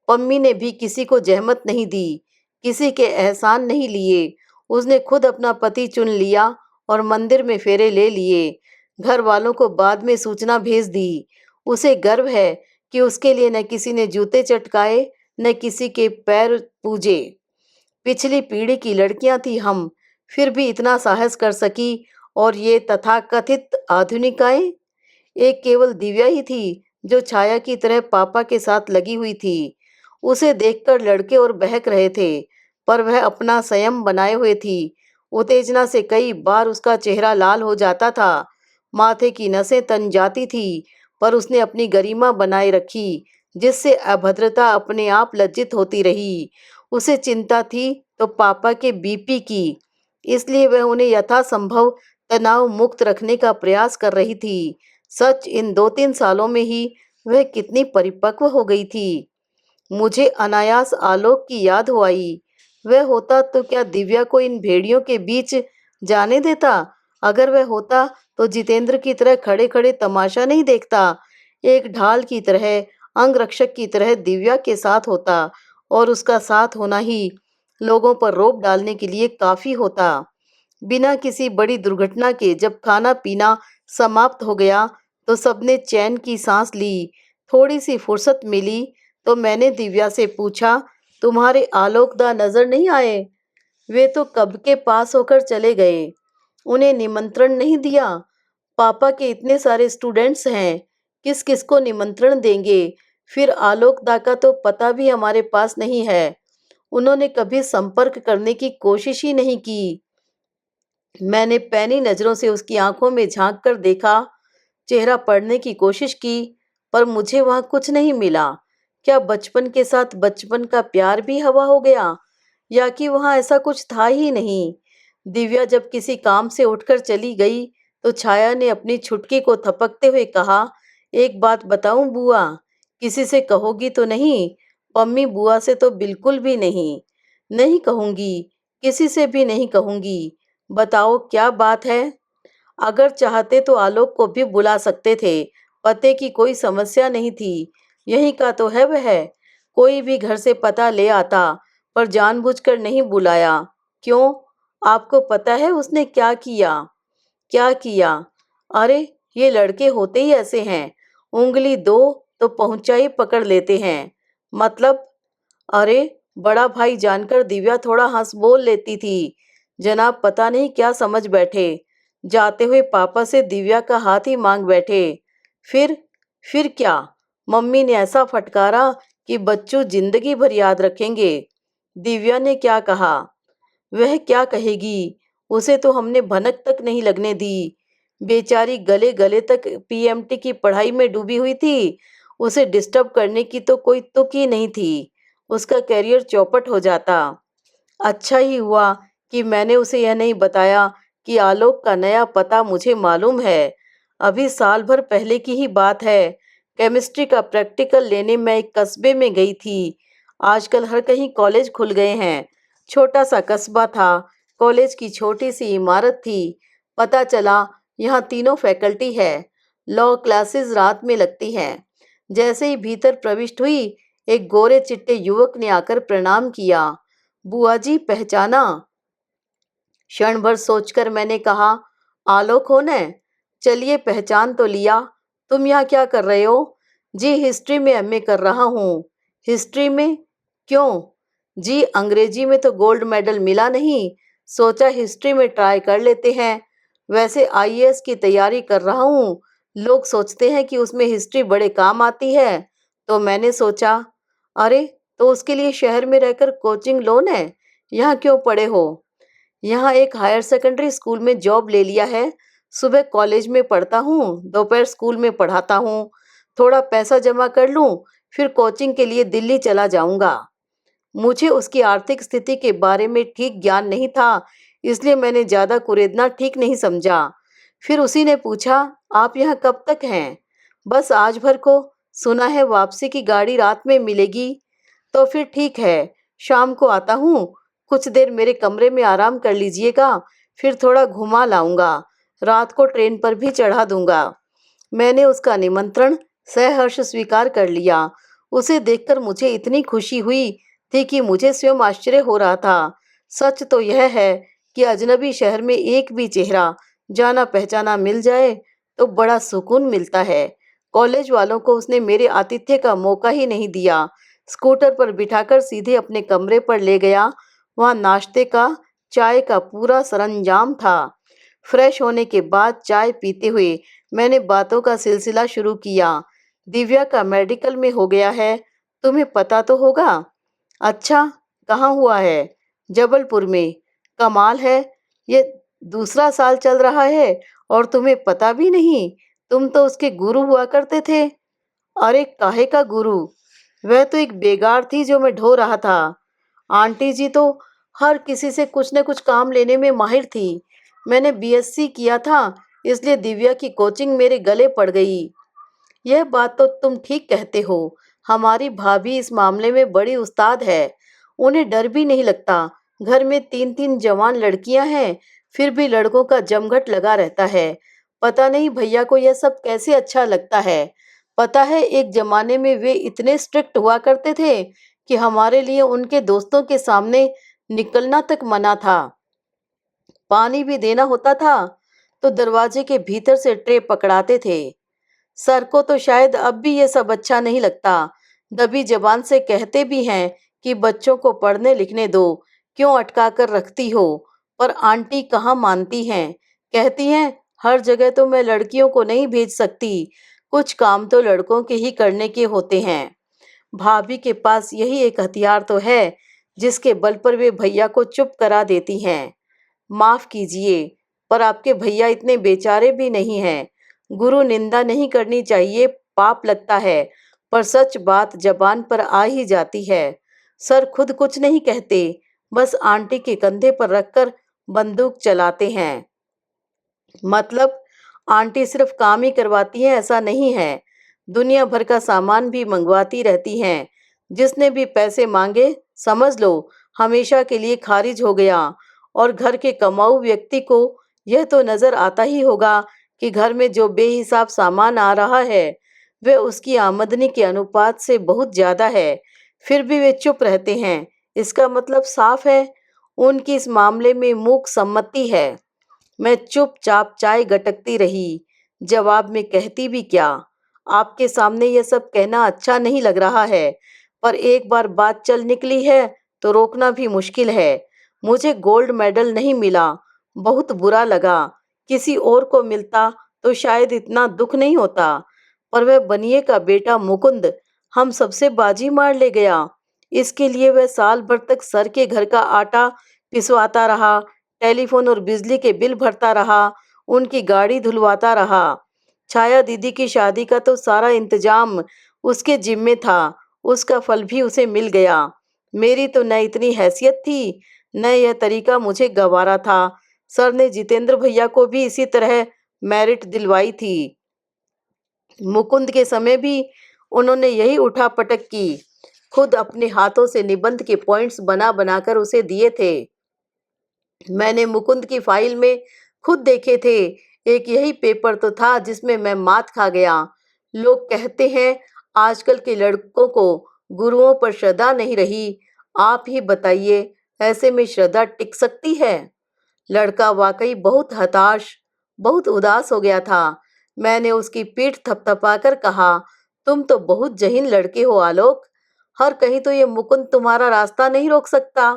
पम्मी ने भी किसी को जहमत नहीं दी, किसी के एहसान नहीं लिए। उसने खुद अपना पति चुन लिया और मंदिर में फेरे ले लिए। घर वालों को बाद में सूचना भेज दी। उसे गर्व है कि उसके लिए न किसी ने जूते चटकाए, न किसी के पैर पूजे। पिछली पीढ़ी की लड़कियां थी हम, फिर भी इतना साहस कर सकी। और ये तथाकथित आधुनिकाएं, एक केवल दिव्या ही थी जो छाया की तरह पापा के साथ लगी हुई थी। उसे देखकर लड़के और बहक रहे थे, पर वह अपना संयम बनाए हुए थी। उत्तेजना से कई बार उसका चेहरा लाल हो जाता था, माथे की नसें तन जाती थी, पर उसने अपनी गरिमा बनाए रखी, जिससे अभद्रता अपने आप लज्जित होती रही। उसे चिंता थी तो पापा के बीपी की, इसलिए वह उन्हें यथासंभव तनाव मुक्त रखने का प्रयास कर रही थी। सच, इन 2-3 सालों में ही वह कितनी परिपक्व हो गई थी। मुझे अनायास आलोक की याद हो आई। वह होता तो क्या दिव्या को इन भेड़ियों के बीच जाने देता? अगर वह होता तो जितेंद्र की तरह खड़े खड़े तमाशा नहीं देखता। एक ढाल की तरह, अंगरक्षक की तरह दिव्या के साथ होता और उसका साथ होना ही लोगों पर रोब डालने के लिए काफी होता। बिना किसी बड़ी दुर्घटना के जब खाना पीना समाप्त हो गया तो सबने चैन की सांस ली। थोड़ी सी फुर्सत मिली तो मैंने दिव्या से पूछा, तुम्हारे आलोकदा नजर नहीं आए? वे तो कब के पास होकर चले गए। उन्हें निमंत्रण नहीं दिया? पापा के इतने सारे स्टूडेंट्स हैं, किस किस को निमंत्रण देंगे? फिर आलोकदा का तो पता भी हमारे पास नहीं है। उन्होंने कभी संपर्क करने की कोशिश ही नहीं की। मैंने पैनी नजरों से उसकी आंखों में झांक कर देखा, चेहरा पढ़ने की कोशिश की, पर मुझे वहां कुछ नहीं मिला। क्या बचपन के साथ बचपन का प्यार भी हवा हो गया, या कि वहां ऐसा कुछ था ही नहीं? दिव्या जब किसी काम से उठकर चली गई तो छाया ने अपनी छुटकी को थपकते हुए कहा, एक बात बताऊं बुआ, किसी से कहोगी तो नहीं? पम्मी बुआ से तो बिल्कुल भी नहीं। नहीं कहूंगी, किसी से भी नहीं कहूंगी। बताओ क्या बात है? अगर चाहते तो आलोक को भी बुला सकते थे, पते की कोई समस्या नहीं थी। यहीं का तो है वह। कोई भी घर से पता ले आता, पर जानबूझकर नहीं बुलाया। क्यों? आपको पता है उसने क्या किया? क्या किया? अरे, ये लड़के होते ही ऐसे हैं। उंगली दो तो पहुंचाई पकड़ लेते हैं। मतलब? अरे, बड़ा भाई जानकर दिव्या थोड़ा हंस बोल लेती थी। जनाब पता नहीं क्या समझ बैठे। जाते हुए पापा से दिव्या का हाथ ही मांग बैठे। फिर फिर क्या? मम्मी ने ऐसा फटकारा कि बच्चों जिंदगी भर याद रखेंगे। दिव्या ने क्या कहा? वह क्या कहेगी? उसे तो हमने भनक तक नहीं लगने दी। बेचारी गले गले तक पीएमटी की पढ़ाई में डूबी हुई थी। उसे डिस्टर्ब करने की तो कोई तुक ही नहीं थी। उसका करियर चौपट हो जाता। अच्छा ही हुआ कि मैंने उसे यह नहीं बताया कि आलोक का नया पता मुझे मालूम है। अभी साल भर पहले की ही बात है। केमिस्ट्री का प्रैक्टिकल लेने मैं एक कस्बे में गई थी। आजकल हर कहीं कॉलेज खुल गए हैं। छोटा सा कस्बा था। कॉलेज की छोटी सी इमारत थी। पता चला यहाँ तीनों फैकल्टी है। लॉ क्लासेस रात में लगती हैं। जैसे ही भीतर प्रविष्ट हुई, एक गोरे चिट्टे युवक ने आकर प्रणाम किया। बुआ जी पहचाना? क्षण भर सोचकर मैंने कहा, आलोक हो न? चलिए पहचान तो लिया। तुम यहाँ क्या कर रहे हो? जी हिस्ट्री में एमए कर रहा हूँ। हिस्ट्री में? क्यों? जी अंग्रेजी में तो गोल्ड मेडल मिला नहीं, सोचा हिस्ट्री में ट्राई कर लेते हैं। वैसे आईएएस की तैयारी कर रहा हूँ। लोग सोचते हैं कि उसमें हिस्ट्री बड़े काम आती है, तो मैंने सोचा। अरे, तो उसके लिए शहर में रहकर कोचिंग लो न। यहाँ क्यों पड़े हो? यहाँ एक हायर सेकेंडरी स्कूल में जॉब ले लिया है। सुबह कॉलेज में पढ़ता हूँ, दोपहर स्कूल में पढ़ाता हूँ। थोड़ा पैसा जमा कर लूँ, फिर कोचिंग के लिए दिल्ली चला जाऊंगा। मुझे उसकी आर्थिक स्थिति के बारे में ठीक ज्ञान नहीं था, इसलिए मैंने ज़्यादा कुरेदना ठीक नहीं समझा। फिर उसी ने पूछा, आप यहाँ कब तक हैं? बस आज भर को। सुना है वापसी की गाड़ी रात में मिलेगी। तो फिर ठीक है, शाम को आता हूँ। कुछ देर मेरे कमरे में आराम कर लीजिएगा, फिर थोड़ा घुमा लाऊंगा। रात को ट्रेन पर भी चढ़ा दूंगा। मैंने उसका निमंत्रण सहर्ष स्वीकार कर लिया। उसे देखकर मुझे इतनी खुशी हुई थी कि मुझे स्वयं आश्चर्य हो रहा था। सच तो यह है कि अजनबी शहर में एक भी चेहरा जाना पहचाना मिल जाए तो बड़ा सुकून मिलता है। कॉलेज वालों को उसने मेरे आतिथ्य का मौका ही नहीं दिया। स्कूटर पर बिठाकर सीधे अपने कमरे पर ले गया। वहाँ नाश्ते का, चाय का पूरा सरंजाम था। फ्रेश होने के बाद चाय पीते हुए मैंने बातों का सिलसिला शुरू किया। दिव्या का मेडिकल में हो गया है, तुम्हें पता तो होगा। अच्छा, कहाँ हुआ है? जबलपुर में। कमाल है, ये दूसरा साल चल रहा है और तुम्हें पता भी नहीं। तुम तो उसके गुरु हुआ करते थे। अरे काहे का गुरु? वह तो एक बेगार थी जो मैं ढो रहा था। आंटी जी तो हर किसी से कुछ न कुछ काम लेने में माहिर थी। मैंने बीएससी किया था, इसलिए दिव्या की कोचिंग मेरे गले पड़ गई। यह बात तो तुम ठीक कहते हो। हमारी भाभी इस मामले में बड़ी उस्ताद है। उन्हें डर भी नहीं लगता। घर में 3-3 जवान लड़कियां हैं, फिर भी लड़कों का जमघट लगा रहता है। पता नहीं भैया को यह सब कैसे अच्छा लगता है। पता है एक जमाने में वे इतने स्ट्रिक्ट हुआ करते थे कि हमारे लिए उनके दोस्तों के सामने निकलना तक मना था। पानी भी देना होता था तो दरवाजे के भीतर से ट्रे पकड़ाते थे। सर को तो शायद अब भी ये सब अच्छा नहीं लगता। दबी जबान से कहते भी हैं कि बच्चों को पढ़ने लिखने दो, क्यों अटका कर रखती हो। पर आंटी कहाँ मानती हैं। कहती हैं हर जगह तो मैं लड़कियों को नहीं भेज सकती, कुछ काम तो लड़कों के ही करने के होते हैं। भाभी के पास यही एक हथियार तो है जिसके बल पर वे भैया को चुप करा देती हैं। माफ कीजिए, पर आपके भैया इतने बेचारे भी नहीं हैं। गुरु निंदा नहीं करनी चाहिए, पाप लगता है। पर सच बात जबान पर आ ही जाती है। सर खुद कुछ नहीं कहते, बस आंटी के कंधे पर रखकर बंदूक चलाते हैं। मतलब आंटी सिर्फ काम ही करवाती हैं ऐसा नहीं है, दुनिया भर का सामान भी मंगवाती रहती हैं। जिसने भी पैसे मांगे समझ लो हमेशा के लिए खारिज हो गया। और घर के कमाऊ व्यक्ति को यह तो नजर आता ही होगा कि घर में जो बेहिसाब सामान आ रहा है वह उसकी आमदनी के अनुपात से बहुत ज़्यादा है, फिर भी वे चुप रहते हैं। इसका मतलब साफ है, उनकी इस मामले में मूक सम्मति है। मैं चुपचाप चाय गटकती रही। जवाब में कहती भी क्या? आपके सामने यह सब कहना अच्छा नहीं लग रहा है, पर एक बार बात चल निकली है तो रोकना भी मुश्किल है। मुझे गोल्ड मेडल नहीं मिला, बहुत बुरा लगा। किसी और को मिलता तो शायद इतना दुख नहीं होता, पर वह बनिए का बेटा मुकुंद हम सबसे बाजी मार ले गया। इसके लिए वह साल भर तक सर के घर का आटा पिसवाता रहा, टेलीफोन और बिजली के बिल भरता रहा, उनकी गाड़ी धुलवाता रहा। छाया दीदी की शादी का तो सारा इंतजाम उसके जिम्मे था, उसका फल भी उसे मिल गया। मेरी तो न इतनी हैसियत थी, न यह तरीका मुझे गंवारा था। सर ने जितेंद्र भैया को भी इसी तरह मेरिट दिलवाई थी। मुकुंद के समय भी उन्होंने यही उठापटक की, खुद अपने हाथों से निबंध के पॉइंट्स बना बनाकर उसे दिए थे। मैंने मुकुंद की फाइल में खुद देखे थे, एक यही पेपर तो था जिसमें मैं मात खा गया। लोग कहते हैं आजकल के लड़कों को गुरुओं पर श्रद्धा नहीं रही। आप ही बताइए, ऐसे में श्रद्धा टिक सकती है? लड़का वाकई बहुत हताश, बहुत उदास हो गया था। मैंने उसकी पीठ थपथपाकर कहा, तुम तो बहुत जहीन लड़के हो आलोक। हर कहीं तो ये मुकुंद तुम्हारा रास्ता नहीं रोक सकता।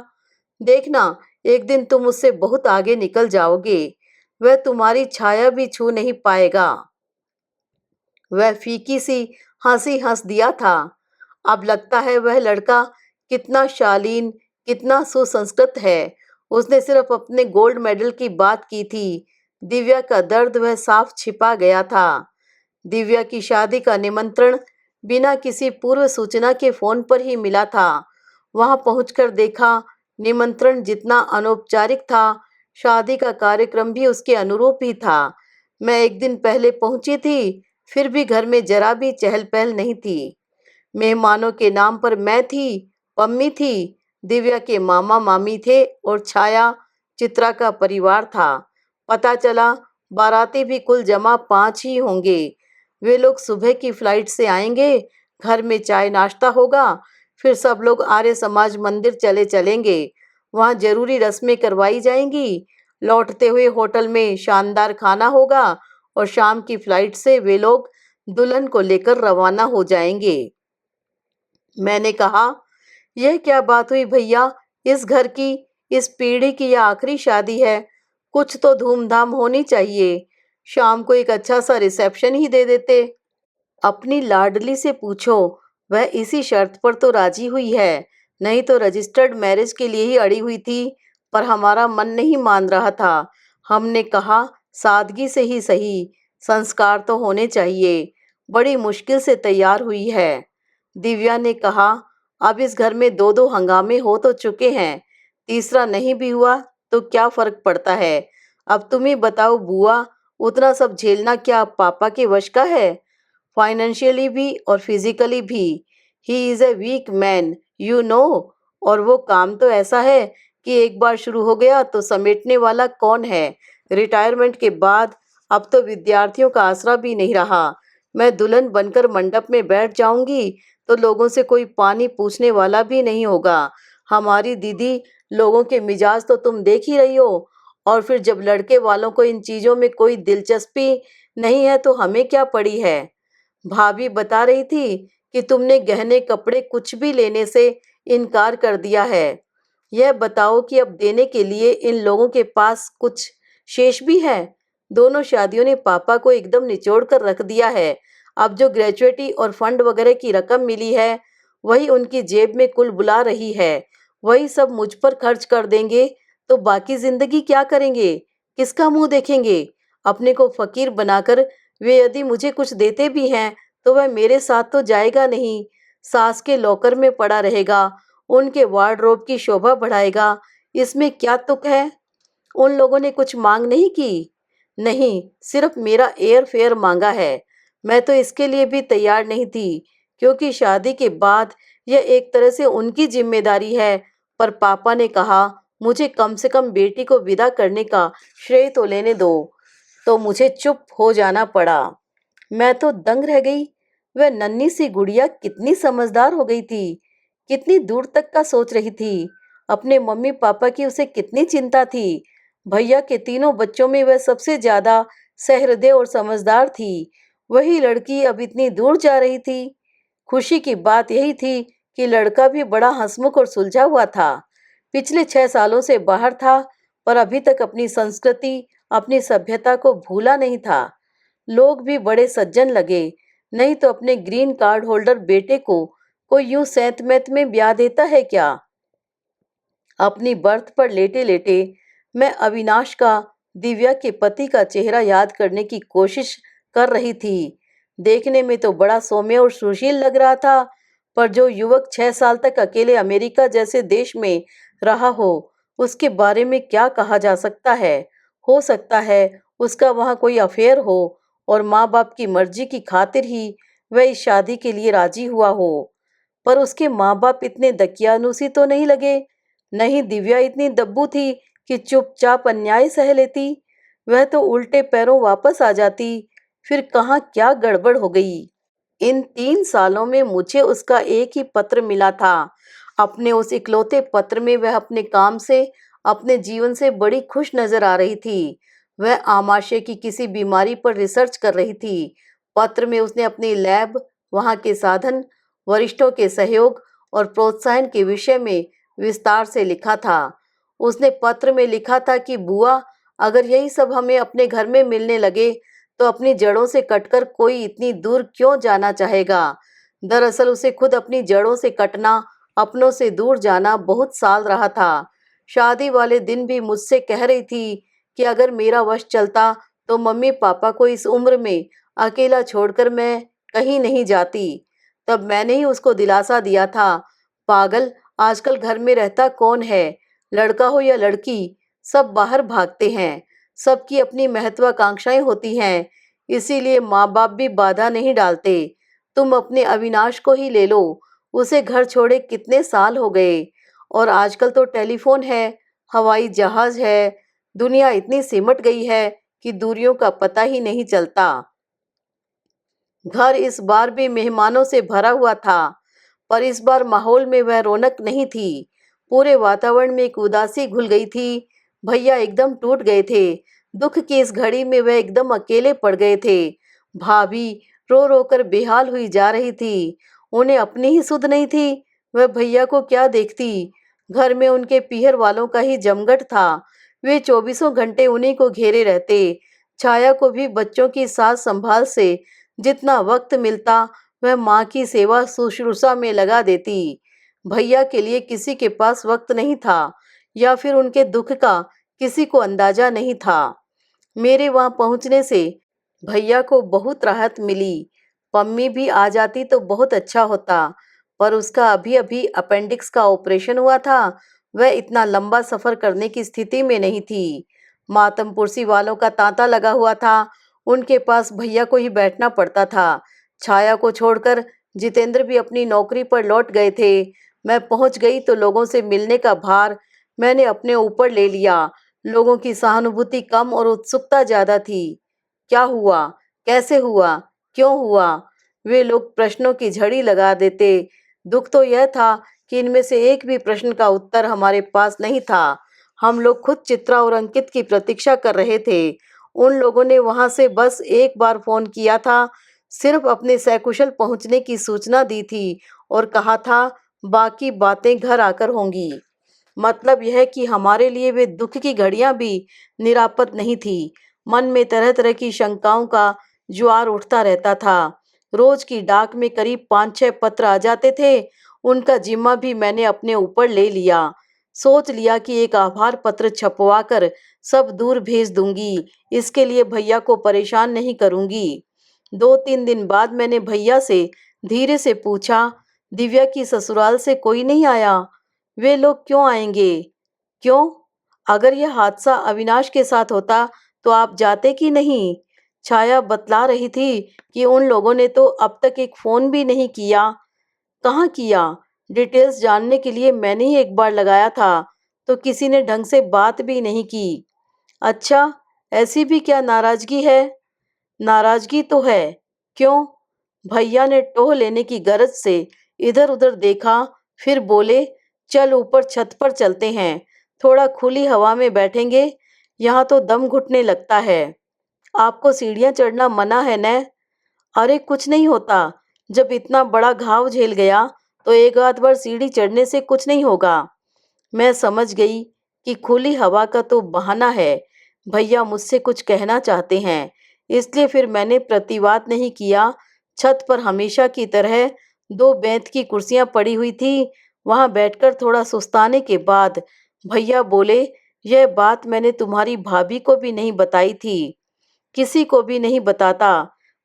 देखना, एक दिन तुम उससे बहुत आगे निकल जाओगे, वह तुम्हारी छाया भी छू नहीं पाएगा। वह फीकी सी हंसी हंस दिया था। अब लगता है वह लड़का कितना शालीन, कितना सुसंस्कृत है। उसने सिर्फ अपने गोल्ड मेडल की बात की थी, दिव्या का दर्द वह साफ छिपा गया था। दिव्या की शादी का निमंत्रण बिना किसी पूर्व सूचना के फोन पर ही मिला था। वहां पहुंचकर देखा, निमंत्रण जितना अनौपचारिक था, शादी का कार्यक्रम भी उसके अनुरूप ही था। मैं एक दिन पहले पहुंची थी, फिर भी घर में जरा भी चहल पहल नहीं थी। मेहमानों के नाम पर मैं थी, पम्मी थी, दिव्या के मामा मामी थे और छाया, चित्रा का परिवार था। पता चला बाराती भी कुल जमा 5 ही होंगे। वे लोग सुबह की फ्लाइट से आएंगे, घर में चाय नाश्ता होगा, फिर सब लोग आर्य समाज मंदिर चले चलेंगे। वहाँ जरूरी रस्में करवाई जाएंगी। लौटते हुए होटल में शानदार खाना होगा और शाम की फ्लाइट से वे लोग दुल्हन को लेकर रवाना हो जाएंगे। मैंने कहा, यह क्या बात हुई भैया? इस घर की, इस पीढ़ी की यह आखिरी शादी है, कुछ तो धूमधाम होनी चाहिए। शाम को एक अच्छा सा रिसेप्शन ही दे देते। अपनी लाडली से पूछो, वह इसी शर्त पर तो राजी हुई है, नहीं तो रजिस्टर्ड मैरिज के लिए ही अड़ी हुई थी, पर हमारा मन नहीं मान रहा था। हमने कहा सादगी से ही सही, संस्कार तो होने चाहिए। बड़ी मुश्किल से तैयार हुई है। दिव्या ने कहा, अब इस घर में 2-2 हंगामे हो तो चुके हैं, तीसरा नहीं भी हुआ तो क्या फर्क पड़ता है? अब तुम ही बताओ बुआ, उतना सब झेलना क्या पापा के वश का है? फाइनेंशियली भी और फिजिकली भी। He is a weak man, you know. और वो काम तो ऐसा है कि एक बार शुरू हो गया तो समेटने वाला कौन है? रिटायरमेंट के बाद अब तो विद्यार्थियों का आसरा भी नहीं रहा। मैं दुल्हन बनकर मंडप में बैठ जाऊंगी तो लोगों से कोई पानी पूछने वाला भी नहीं होगा। हमारी दीदी लोगों के मिजाज तो तुम देख ही रही हो। और फिर जब लड़के वालों को इन चीज़ों में कोई दिलचस्पी नहीं है तो हमें क्या पड़ी है? भाभी बता रही थी कि तुमने गहने कपड़े कुछ भी लेने से इनकार कर दिया है। यह बताओ कि अब देने के लिए इन लोगों के पास कुछ शेष भी है? दोनों शादियों ने पापा को एकदम निचोड़ कर रख दिया है। अब जो ग्रेजुएटी और फंड वगैरह की रकम मिली है, वही उनकी जेब में कुल बुला रही है। वही सब मुझ पर खर्च कर देंगे तो बाकी जिंदगी क्या करेंगे? किसका मुंह देखेंगे? अपने को फकीर बनाकर वे यदि मुझे कुछ देते भी हैं तो वह मेरे साथ तो जाएगा नहीं, सास के लॉकर में पड़ा रहेगा, उनके वार्डरोब की शोभा बढ़ाएगा। इसमें क्या तुक है? उन लोगों ने कुछ मांग नहीं की। नहीं, सिर्फ मेरा एयर फेयर मांगा है। मैं तो इसके लिए भी तैयार नहीं थी, क्योंकि शादी के बाद यह एक तरह से उनकी जिम्मेदारी है। पर पापा ने कहा मुझे कम से कम बेटी को विदा करने का श्रेय तो लेने दो, तो मुझे चुप हो जाना पड़ा। मैं तो दंग रह गई। वह नन्ही सी गुड़िया कितनी समझदार हो गई थी, कितनी दूर तक का सोच रही थी। अपने मम्मी पापा की उसे कितनी चिंता थी। भैया के तीनों बच्चों में वह सबसे ज्यादा सहृदय और समझदार थी। वही लड़की अब इतनी दूर जा रही थी। खुशी की बात यही थी कि लड़का भी बड़ा हंसमुख और सुलझा हुआ था। पिछले 6 सालों से बाहर था, पर अभी तक अपनी संस्कृति, अपनी सभ्यता को भूला नहीं था। लोग भी बड़े सज्जन लगे। नहीं तो अपने ग्रीन कार्ड होल्डर बेटे को कोई यूं सैंत मैत में ब्याह देता है क्या। अपनी बर्थ पर लेटे लेटे मैं अविनाश का, दिव्या के पति का चेहरा याद करने की कोशिश कर रही थी। देखने में तो बड़ा सौम्य और सुशील लग रहा था, पर जो युवक 6 साल तक अकेले अमेरिका जैसे देश में रहा हो, उसके बारे में क्या कहा जा सकता है। हो सकता है उसका वहाँ कोई अफेयर हो और माँ बाप की मर्जी की खातिर ही वह इस शादी के लिए राजी हुआ हो। पर उसके माँ बाप इतने दकियानुसी तो नहीं लगे। नहीं दिव्या इतनी दब्बू थी कि चुपचाप अन्याय सह लेती। वह तो उल्टे पैरों वापस आ जाती। फिर कहाँ क्या गड़बड़ हो गई। इन 3 सालों में मुझे उसका एक ही पत्र मिला था। अपने उस इकलौते पत्र में वह अपने काम से, अपने जीवन से बड़ी खुश नजर आ रही थी। वह आमाशय की किसी बीमारी पर रिसर्च कर रही थी। पत्र में उसने अपनी लैब, वहाँ के साधन, वरिष्ठों के सहयोग और प्रोत्साहन के विषय में विस्तार से लिखा था। उसने पत्र में लिखा था कि बुआ, अगर यही सब हमें अपने घर में मिलने लगे तो अपनी जड़ों से कटकर कोई इतनी दूर क्यों जाना चाहेगा। दरअसल उसे खुद अपनी जड़ों से कटना, अपनों से दूर जाना बहुत साल रहा था। शादी वाले दिन भी मुझसे कह रही थी कि अगर मेरा वश चलता तो मम्मी पापा को इस उम्र में अकेला छोड़कर मैं कहीं नहीं जाती। तब मैंने ही उसको दिलासा दिया था, पागल, आजकल घर में रहता कौन है। लड़का हो या लड़की, सब बाहर भागते हैं। सबकी अपनी महत्वाकांक्षाएं होती हैं, इसीलिए माँ बाप भी बाधा नहीं डालते। तुम अपने अविनाश को ही ले लो, उसे घर छोड़े कितने साल हो गए। और आजकल तो टेलीफोन है, हवाई जहाज है, दुनिया इतनी सिमट गई है कि दूरियों का पता ही नहीं चलता। घर इस बार भी मेहमानों से भरा हुआ था, पर इस बार माहौल में वह रौनक नहीं थी। पूरे वातावरण में एक उदासी घुल गई थी। भैया एकदम टूट गए थे। दुख की इस घड़ी में वह एकदम अकेले पड़ गए थे। भाभी रो रो कर बेहाल हुई जा रही थी। उन्हें अपनी ही सुध नहीं थी। वह भैया को क्या देखती। घर में उनके पीहर वालों का ही जमघट था। वे 24 घंटे उन्हीं को घेरे रहते। छाया को भी बच्चों की सास संभाल से जितना वक्त मिलता वह माँ की सेवा शुश्रूषा में लगा देती। भैया के लिए किसी के पास वक्त नहीं था, या फिर उनके दुख का किसी को अंदाजा नहीं था। मेरे वहां पहुंचने से भैया को बहुत राहत मिली। पम्मी भी आ जाती तो बहुत अच्छा होता, पर उसका अभी अभी अपेंडिक्स का ऑपरेशन हुआ था। वह इतना लंबा सफर करने की स्थिति में नहीं थी। मातमपुरसी वालों का तांता लगा हुआ था। उनके पास भैया को ही बैठना पड़ता था। छाया को छोड़कर जितेंद्र भी अपनी नौकरी पर लौट गए थे। मैं पहुंच गई तो लोगों से मिलने का भार मैंने अपने ऊपर ले लिया। लोगों की सहानुभूति कम और उत्सुकता ज्यादा थी। क्या हुआ, कैसे हुआ, क्यों हुआ, वे लोग प्रश्नों की झड़ी लगा देते। दुख तो यह था कि इनमें से एक भी प्रश्न का उत्तर हमारे पास नहीं था। हम लोग खुद चित्रा और अंकित की प्रतीक्षा कर रहे थे। उन लोगों ने वहां से बस एक बार फोन किया था, सिर्फ अपने सकुशल पहुंचने की सूचना दी थी और कहा था बाकी बातें घर आकर होंगी। मतलब यह कि हमारे लिए वे दुख की घड़ियां भी निरापद नहीं थी। मन में तरह तरह की शंकाओं का ज्वार उठता रहता था। रोज की डाक में करीब 5-6 पत्र आ जाते थे। उनका जिम्मा भी मैंने अपने ऊपर ले लिया। सोच लिया कि एक आभार पत्र छपवा कर सब दूर भेज दूंगी। इसके लिए भैया को परेशान नहीं करूंगी। 2-3 दिन बाद मैंने भैया से धीरे से पूछा, दिव्या की ससुराल से कोई नहीं आया? वे लोग क्यों आएंगे? क्यों? अगर यह हादसा अविनाश के साथ होता तो आप जाते कि नहीं? छाया बतला रही थी कि उन लोगों ने तो अब तक एक फोन भी नहीं किया। कहाँ किया? डिटेल्स जानने के लिए मैंने ही एक बार लगाया था, तो किसी ने ढंग से बात भी नहीं की। अच्छा, ऐसी भी क्या नाराजगी है? नाराजगी तो है। क्यों? भैया ने टोह लेने की गरज से इधर उधर देखा, फिर बोले, चल ऊपर छत पर चलते हैं, थोड़ा खुली हवा में बैठेंगे, यहाँ तो दम घुटने लगता है। आपको सीढ़ियाँ चढ़ना मना है न? अरे कुछ नहीं होता, जब इतना बड़ा घाव झेल गया तो एक आध बार सीढ़ी चढ़ने से कुछ नहीं होगा। मैं समझ गई कि खुली हवा का तो बहाना है, भैया मुझसे कुछ कहना चाहते हैं, इसलिए फिर मैंने प्रतिवाद नहीं किया। छत पर हमेशा की तरह दो बेंत की कुर्सियां पड़ी हुई थी, वहां बैठकर थोड़ा सुस्ताने के बाद भैया बोले, यह बात मैंने तुम्हारी भाभी को भी नहीं बताई थी, किसी को भी नहीं बताता,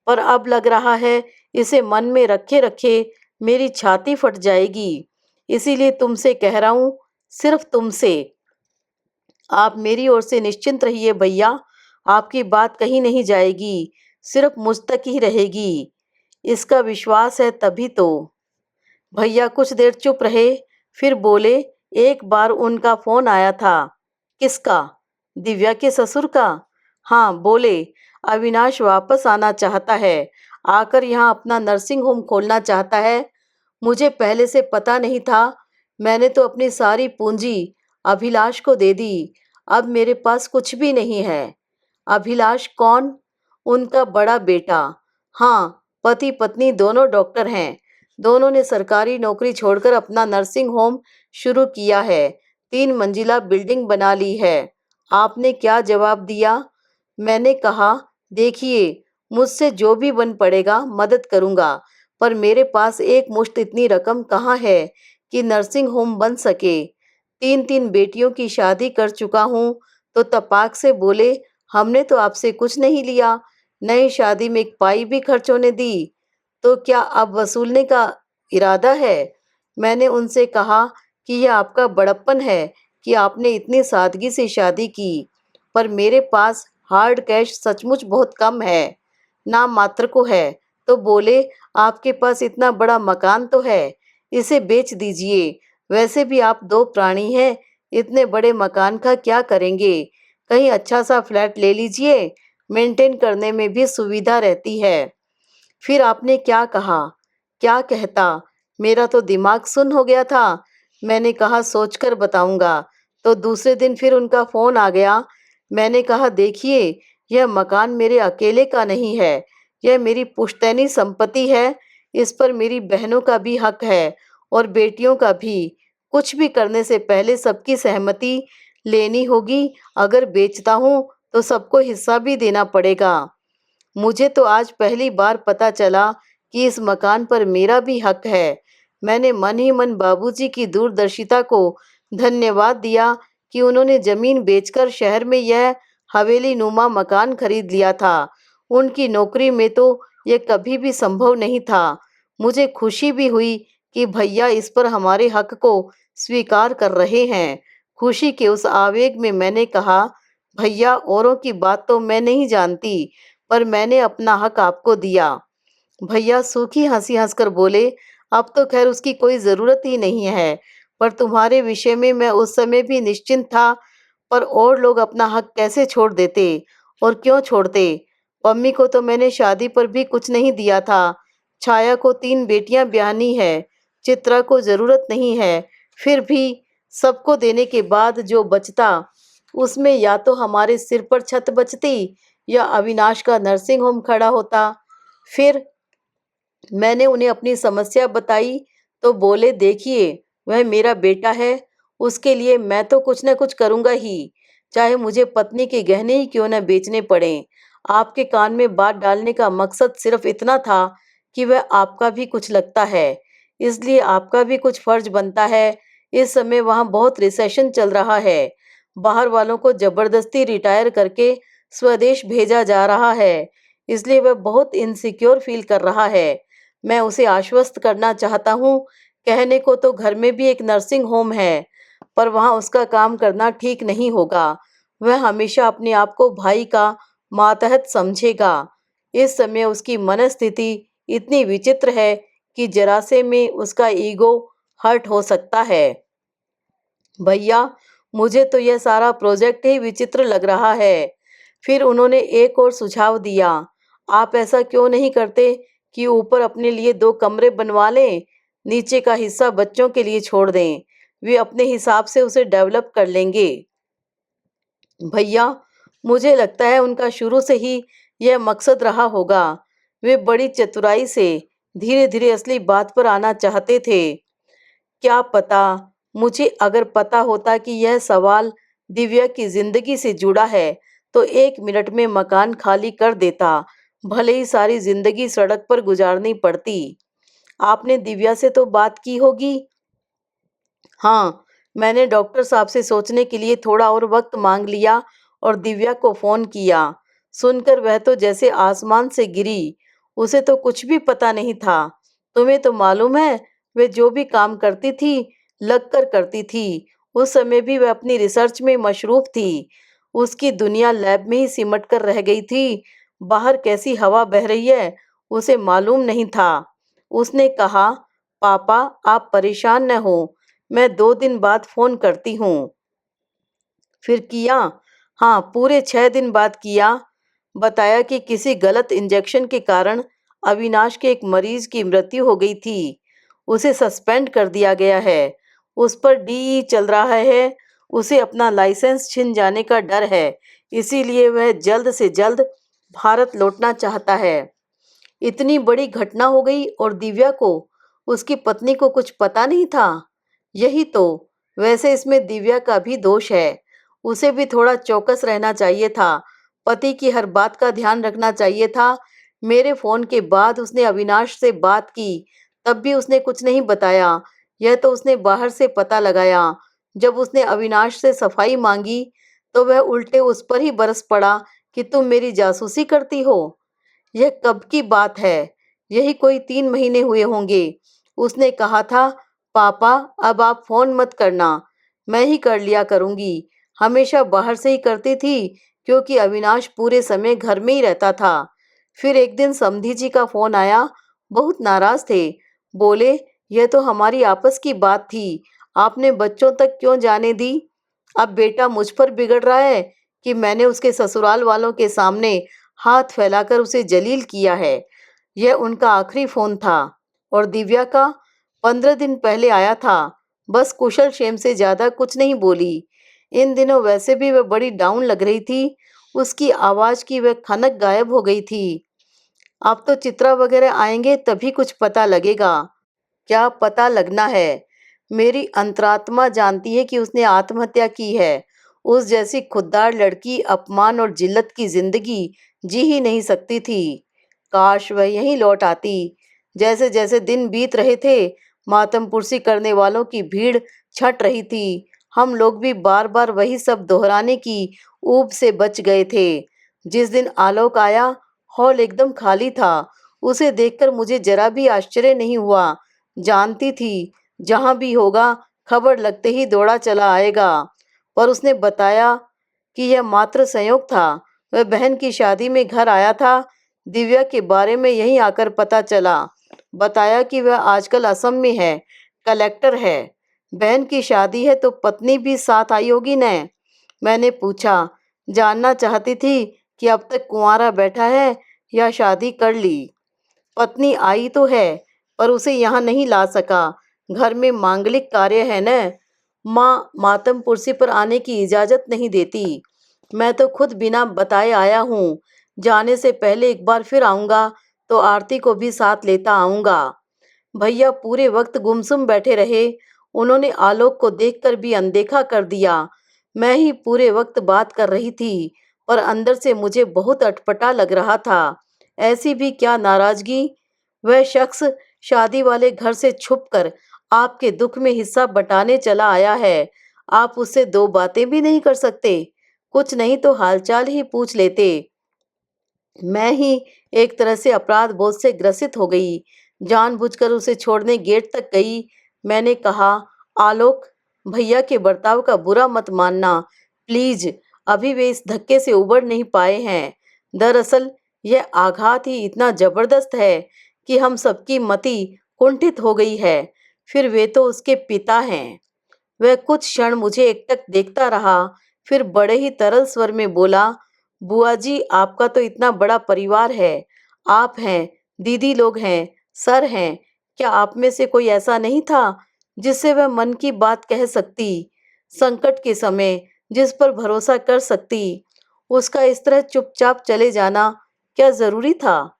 पर अब लग रहा है इसे मन में रखे रखे मेरी छाती फट जाएगी, इसीलिए तुमसे कह रहा हूँ, सिर्फ तुमसे। आप मेरी ओर से निश्चिंत रहिए भैया, आपकी बात कहीं नहीं जाएगी, सिर्फ मुझ तक ही रहेगी, इसका विश्वास है तभी तो। भैया कुछ देर चुप रहे, फिर बोले, एक बार उनका फोन आया था। किसका? दिव्या के ससुर का। हाँ, बोले अविनाश वापस आना चाहता है, आकर यहाँ अपना नर्सिंग होम खोलना चाहता है। मुझे पहले से पता नहीं था, मैंने तो अपनी सारी पूंजी अभिलाष को दे दी, अब मेरे पास कुछ भी नहीं है। अभिलाष कौन? उनका बड़ा बेटा। हाँ, पति पत्नी दोनों डॉक्टर हैं, दोनों ने सरकारी नौकरी छोड़कर अपना नर्सिंग होम शुरू किया है, 3 मंजिला बिल्डिंग बना ली है। आपने क्या जवाब दिया? मैंने कहा, देखिए, मुझसे जो भी बन पड़ेगा मदद करूंगा, पर मेरे पास एक मुश्त इतनी रकम कहाँ है कि नर्सिंग होम बन सके। 3 3 बेटियों की शादी कर चुका हूँ। तो तपाक से बोले, हमने तो आपसे कुछ नहीं लिया, नई शादी में एक पाई भी खर्च होने दी, तो क्या अब वसूलने का इरादा है? मैंने उनसे कहा कि यह आपका बड़प्पन है कि आपने इतनी सादगी से शादी की, पर मेरे पास हार्ड कैश सचमुच बहुत कम है, नाम मात्र को है। तो बोले, आपके पास इतना बड़ा मकान तो है, इसे बेच दीजिए, वैसे भी आप दो प्राणी हैं, इतने बड़े मकान का क्या करेंगे, कहीं अच्छा सा फ्लैट ले लीजिए, मेंटेन करने में भी सुविधा रहती है। फिर आपने क्या कहा? क्या कहता, मेरा तो दिमाग सुन्न हो गया था। मैंने कहा, सोचकर बताऊंगा। तो दूसरे दिन फिर उनका फोन आ गया। मैंने कहा, देखिए, यह मकान मेरे अकेले का नहीं है, यह मेरी पुश्तैनी संपत्ति है, इस पर मेरी बहनों का भी हक है और बेटियों का भी। कुछ भी करने से पहले सबकी सहमति लेनी होगी, अगर बेचता हूँ तो सबको हिस्सा भी देना पड़ेगा। मुझे तो आज पहली बार पता चला कि इस मकान पर मेरा भी हक है। मैंने मन ही मन बाबूजी की दूरदर्शिता को धन्यवाद दिया कि उन्होंने जमीन बेचकर शहर में यह हवेली नुमा मकान खरीद लिया था। उनकी नौकरी में तो यह कभी भी संभव नहीं था। मुझे खुशी भी हुई कि भैया इस पर हमारे हक को स्वीकार कर रहे हैं। खुशी के उस आवेग में मैंने कहा, भैया, औरों की बात तो मैं नहीं जानती, पर मैंने अपना हक आपको दिया। भैया सूखी हंसी हंसकर बोले, अब तो खैर उसकी कोई ज़रूरत ही नहीं है, पर तुम्हारे विषय में मैं उस समय भी निश्चिंत था, पर और लोग अपना हक कैसे छोड़ देते और क्यों छोड़ते। पम्मी को तो मैंने शादी पर भी कुछ नहीं दिया था, छाया को 3 बेटियां ब्याहनी है, चित्रा को ज़रूरत नहीं है, फिर भी सबको देने के बाद जो बचता, उसमें या तो हमारे सिर पर छत बचती या अविनाश का नर्सिंग होम खड़ा होता। फिर मैंने उन्हें अपनी समस्या बताई तो बोले, देखिए, वह मेरा बेटा है, उसके लिए मैं तो कुछ न कुछ करूंगा ही, चाहे मुझे पत्नी के गहने ही क्यों न बेचने पड़े। आपके कान में बात डालने का मकसद सिर्फ इतना था कि वह आपका भी कुछ लगता है, इसलिए आपका भी कुछ फर्ज बनता है। इस समय वहाँ बहुत रिसेशन चल रहा है, बाहर वालों को जबरदस्ती रिटायर करके स्वदेश भेजा जा रहा है, इसलिए वह बहुत इनसिक्योर फील कर रहा है। मैं उसे आश्वस्त करना चाहता हूँ, कहने को तो घर में भी एक नर्सिंग होम है, पर वहाँ उसका काम करना ठीक नहीं होगा। वह हमेशा अपने आप को भाई का मातहत समझेगा। इस समय उसकी मनस्थिति इतनी विचित्र है कि जरा से में उसका ईगो हर्ट हो सकता है। भैया, मुझे तो यह सारा प्रोजेक्ट ही विचित्र लग रहा है। फिर उन्होंने एक और सुझाव दिया, आप ऐसा क्यों नहीं करते कि ऊपर अपने लिए 2 कमरे बनवा लें, नीचे का हिस्सा बच्चों के लिए छोड़ दें। वे अपने हिसाब से उसे डेवलप कर लेंगे। भैया, मुझे लगता है उनका शुरू से ही यह मकसद रहा होगा। वे बड़ी चतुराई से धीरे-धीरे असली बात पर आना चाहते थे। क्या पता, मुझे अगर पता होता कि यह सवाल दिव्या की जिंदगी से जुड़ा है, तो 1 मिनट में मकान खाली कर देता, भले ही सारी जिंदगी सड़क पर गुजारनी पड़ती। आपने दिव्या से तो बात की होगी? हाँ, मैंने डॉक्टर साहब से सोचने के लिए थोड़ा और वक्त मांग लिया और दिव्या को फोन किया। सुनकर वह तो जैसे आसमान से गिरी। उसे तो कुछ भी पता नहीं था। तुम्हें तो मालूम है, वे जो भी काम करती थी, लग कर करती थी। उस समय भी वह अपनी रिसर्च में मशरूफ थी। उसकी दुनिया लैब में ही सिमट कर रह गई थी। बाहर कैसी हवा बह रही है, उसे मालूम नहीं था। उसने कहा, पापा, आप परेशान न हो, मैं 2 दिन बाद फ़ोन करती हूँ। फिर किया? हाँ, पूरे 6 दिन बाद किया। बताया कि किसी गलत इंजेक्शन के कारण अविनाश के एक मरीज की मृत्यु हो गई थी। उसे सस्पेंड कर दिया गया है। उस पर डीई चल रहा है। उसे अपना लाइसेंस छिन जाने का डर है। इसीलिए वह जल्द से जल्द भारत लौटना चाहता है। इतनी बड़ी घटना हो गई और दिव्या को, उसकी पत्नी को कुछ पता नहीं था। यही तो। वैसे इसमें दिव्या का भी दोष है। उसे भी थोड़ा चौकस रहना चाहिए था। पति की हर बात का ध्यान रखना चाहिए था। मेरे फोन के बाद उसने अविनाश से बात की, तब भी उसने कुछ नहीं बताया। यह तो उसने बाहर से पता लगाया। जब उसने अविनाश से सफाई मांगी, तो वह उल्टे उस पर ही बरस पड़ा कि तुम मेरी जासूसी करती हो। यह कब की बात है? यही कोई 3 महीने हुए होंगे। उसने कहा था, पापा, अब आप फोन मत करना, मैं ही कर लिया करूंगी। हमेशा बाहर से ही करती थी, क्योंकि अविनाश पूरे समय घर में ही रहता था। फिर एक दिन समधी जी का फोन आया। बहुत नाराज थे। बोले, यह तो हमारी आपस की बात थी, आपने बच्चों तक क्यों जाने दी? अब बेटा मुझ पर बिगड़ रहा है कि मैंने उसके ससुराल वालों के सामने हाथ फैलाकर उसे जलील किया है। यह उनका आखिरी फोन था। और दिव्या का 15 दिन पहले आया था। बस कुशल क्षेम से ज्यादा कुछ नहीं बोली। इन दिनों वैसे भी वह बड़ी डाउन लग रही थी। उसकी आवाज की वह खनक गायब हो गई थी। अब तो चित्रा वगैरह आएंगे तभी कुछ पता लगेगा। क्या पता लगना है? मेरी अंतरात्मा जानती है कि उसने आत्महत्या की है। उस जैसी खुददार लड़की अपमान और जिल्लत की जिंदगी जी ही नहीं सकती थी। काश वह यहीं लौट आती। जैसे जैसे दिन बीत रहे थे, मातम पुरसी करने वालों की भीड़ छट रही थी। हम लोग भी बार बार वही सब दोहराने की ऊब से बच गए थे। जिस दिन आलोक आया, हॉल एकदम खाली था। उसे देखकर मुझे जरा भी आश्चर्य नहीं हुआ। जानती थी, जहां भी होगा, खबर लगते ही दौड़ा चला आएगा। पर उसने बताया कि यह मात्र संयोग था। वह बहन की शादी में घर आया था। दिव्या के बारे में यहीं आकर पता चला। बताया कि वह आजकल असम में है, कलेक्टर है। बहन की शादी है तो पत्नी भी साथ आई होगी न? मैंने पूछा। जानना चाहती थी कि अब तक कुंवारा बैठा है या शादी कर ली। पत्नी आई तो है, पर उसे यहाँ नहीं ला सका। घर में मांगलिक कार्य है न। माँ मातम पुरसी पर आने की इजाजत नहीं देती। मैं तो खुद बिना बताए आया हूँ। जाने से पहले एक बार फिर आऊंगा तो आरती को भी साथ लेता आऊंगा। भैया पूरे वक्त गुमसुम बैठे रहे। उन्होंने आलोक को देखकर भी अनदेखा कर दिया। मैं ही पूरे वक्त बात कर रही थी, पर अंदर से मुझे बहुत अटपटा लग रहा था। ऐसी भी क्या नाराजगी? वह शख्स शादी वाले घर से छुपकर आपके दुख में हिस्सा बटाने चला आया है। आप उससे 2 बातें भी नहीं कर सकते? कुछ नहीं तो हालचाल ही पूछ लेते। मैं ही एक तरह से अपराध बोध से ग्रसित हो गई। जानबूझकर उसे छोड़ने गेट तक गई। मैंने कहा, आलोक, भैया के बर्ताव का बुरा मत मानना, प्लीज। अभी वे इस धक्के से उबर नहीं पाए हैं। दरअसल यह आघात ही इतना जबरदस्त है कि हम सबकी मति कुंठित हो गई है। फिर वे तो उसके पिता हैं। वह कुछ क्षण मुझे एकटक देखता रहा, फिर बड़े ही तरल स्वर में बोला, बुआ जी, आपका तो इतना बड़ा परिवार है। आप हैं, दीदी लोग हैं, सर हैं, क्या आप में से कोई ऐसा नहीं था जिससे वह मन की बात कह सकती, संकट के समय जिस पर भरोसा कर सकती? उसका इस तरह चुपचाप चले जाना क्या ज़रूरी था?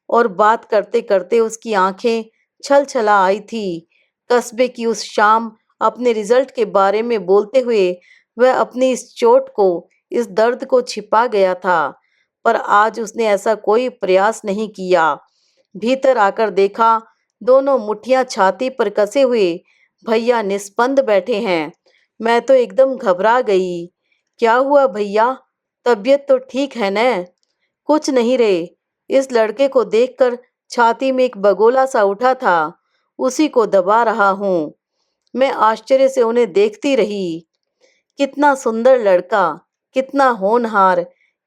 और बात करते-करते उसकी आँखें छल-छला आई थी। कस्बे की उस शाम अपने रिज़ल्ट के बारे में बोलते हुए वह अपनी इस चोट को, इस दर्द को छिपा गया था। पर आज उसने ऐसा कोई प्रयास नहीं किया। भीतर आकर देखा, दोनों मुट्ठियाँ छाती पर कसे हुए भैया निस्पंद बैठे हैं। मैं तो एकदम घबरा गई। क्या हुआ भैया? तबीयत तो ठीक है न? कुछ नहीं रे। इस लड़के को देखकर छाती में एक बगोला सा उठा था, उसी को दबा रहा हूँ। मैं आश्चर्य से उन्हें देखती रही। कितना सुंदर लड़का, कितना होनहार,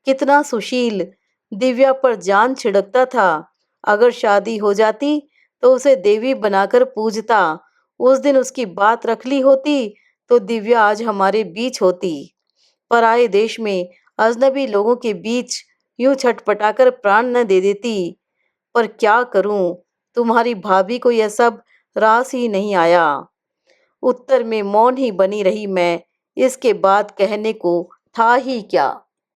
कितना सुशील, दिव्या पर जान छिड़कता था। अगर शादी हो जाती तो उसे देवी बनाकर पूजता। उस दिन उसकी बात रख ली होती तो दिव्या आज हमारे बीच होती। पराए देश में अजनबी लोगों के बीच यूं छटपटाकर प्राण न दे देती। पर क्या करूं, तुम्हारी भाभी को यह सब रास ही नहीं आया। उत्तर में मौन ही बनी रही मैं। इसके बाद कहने को था ही क्या।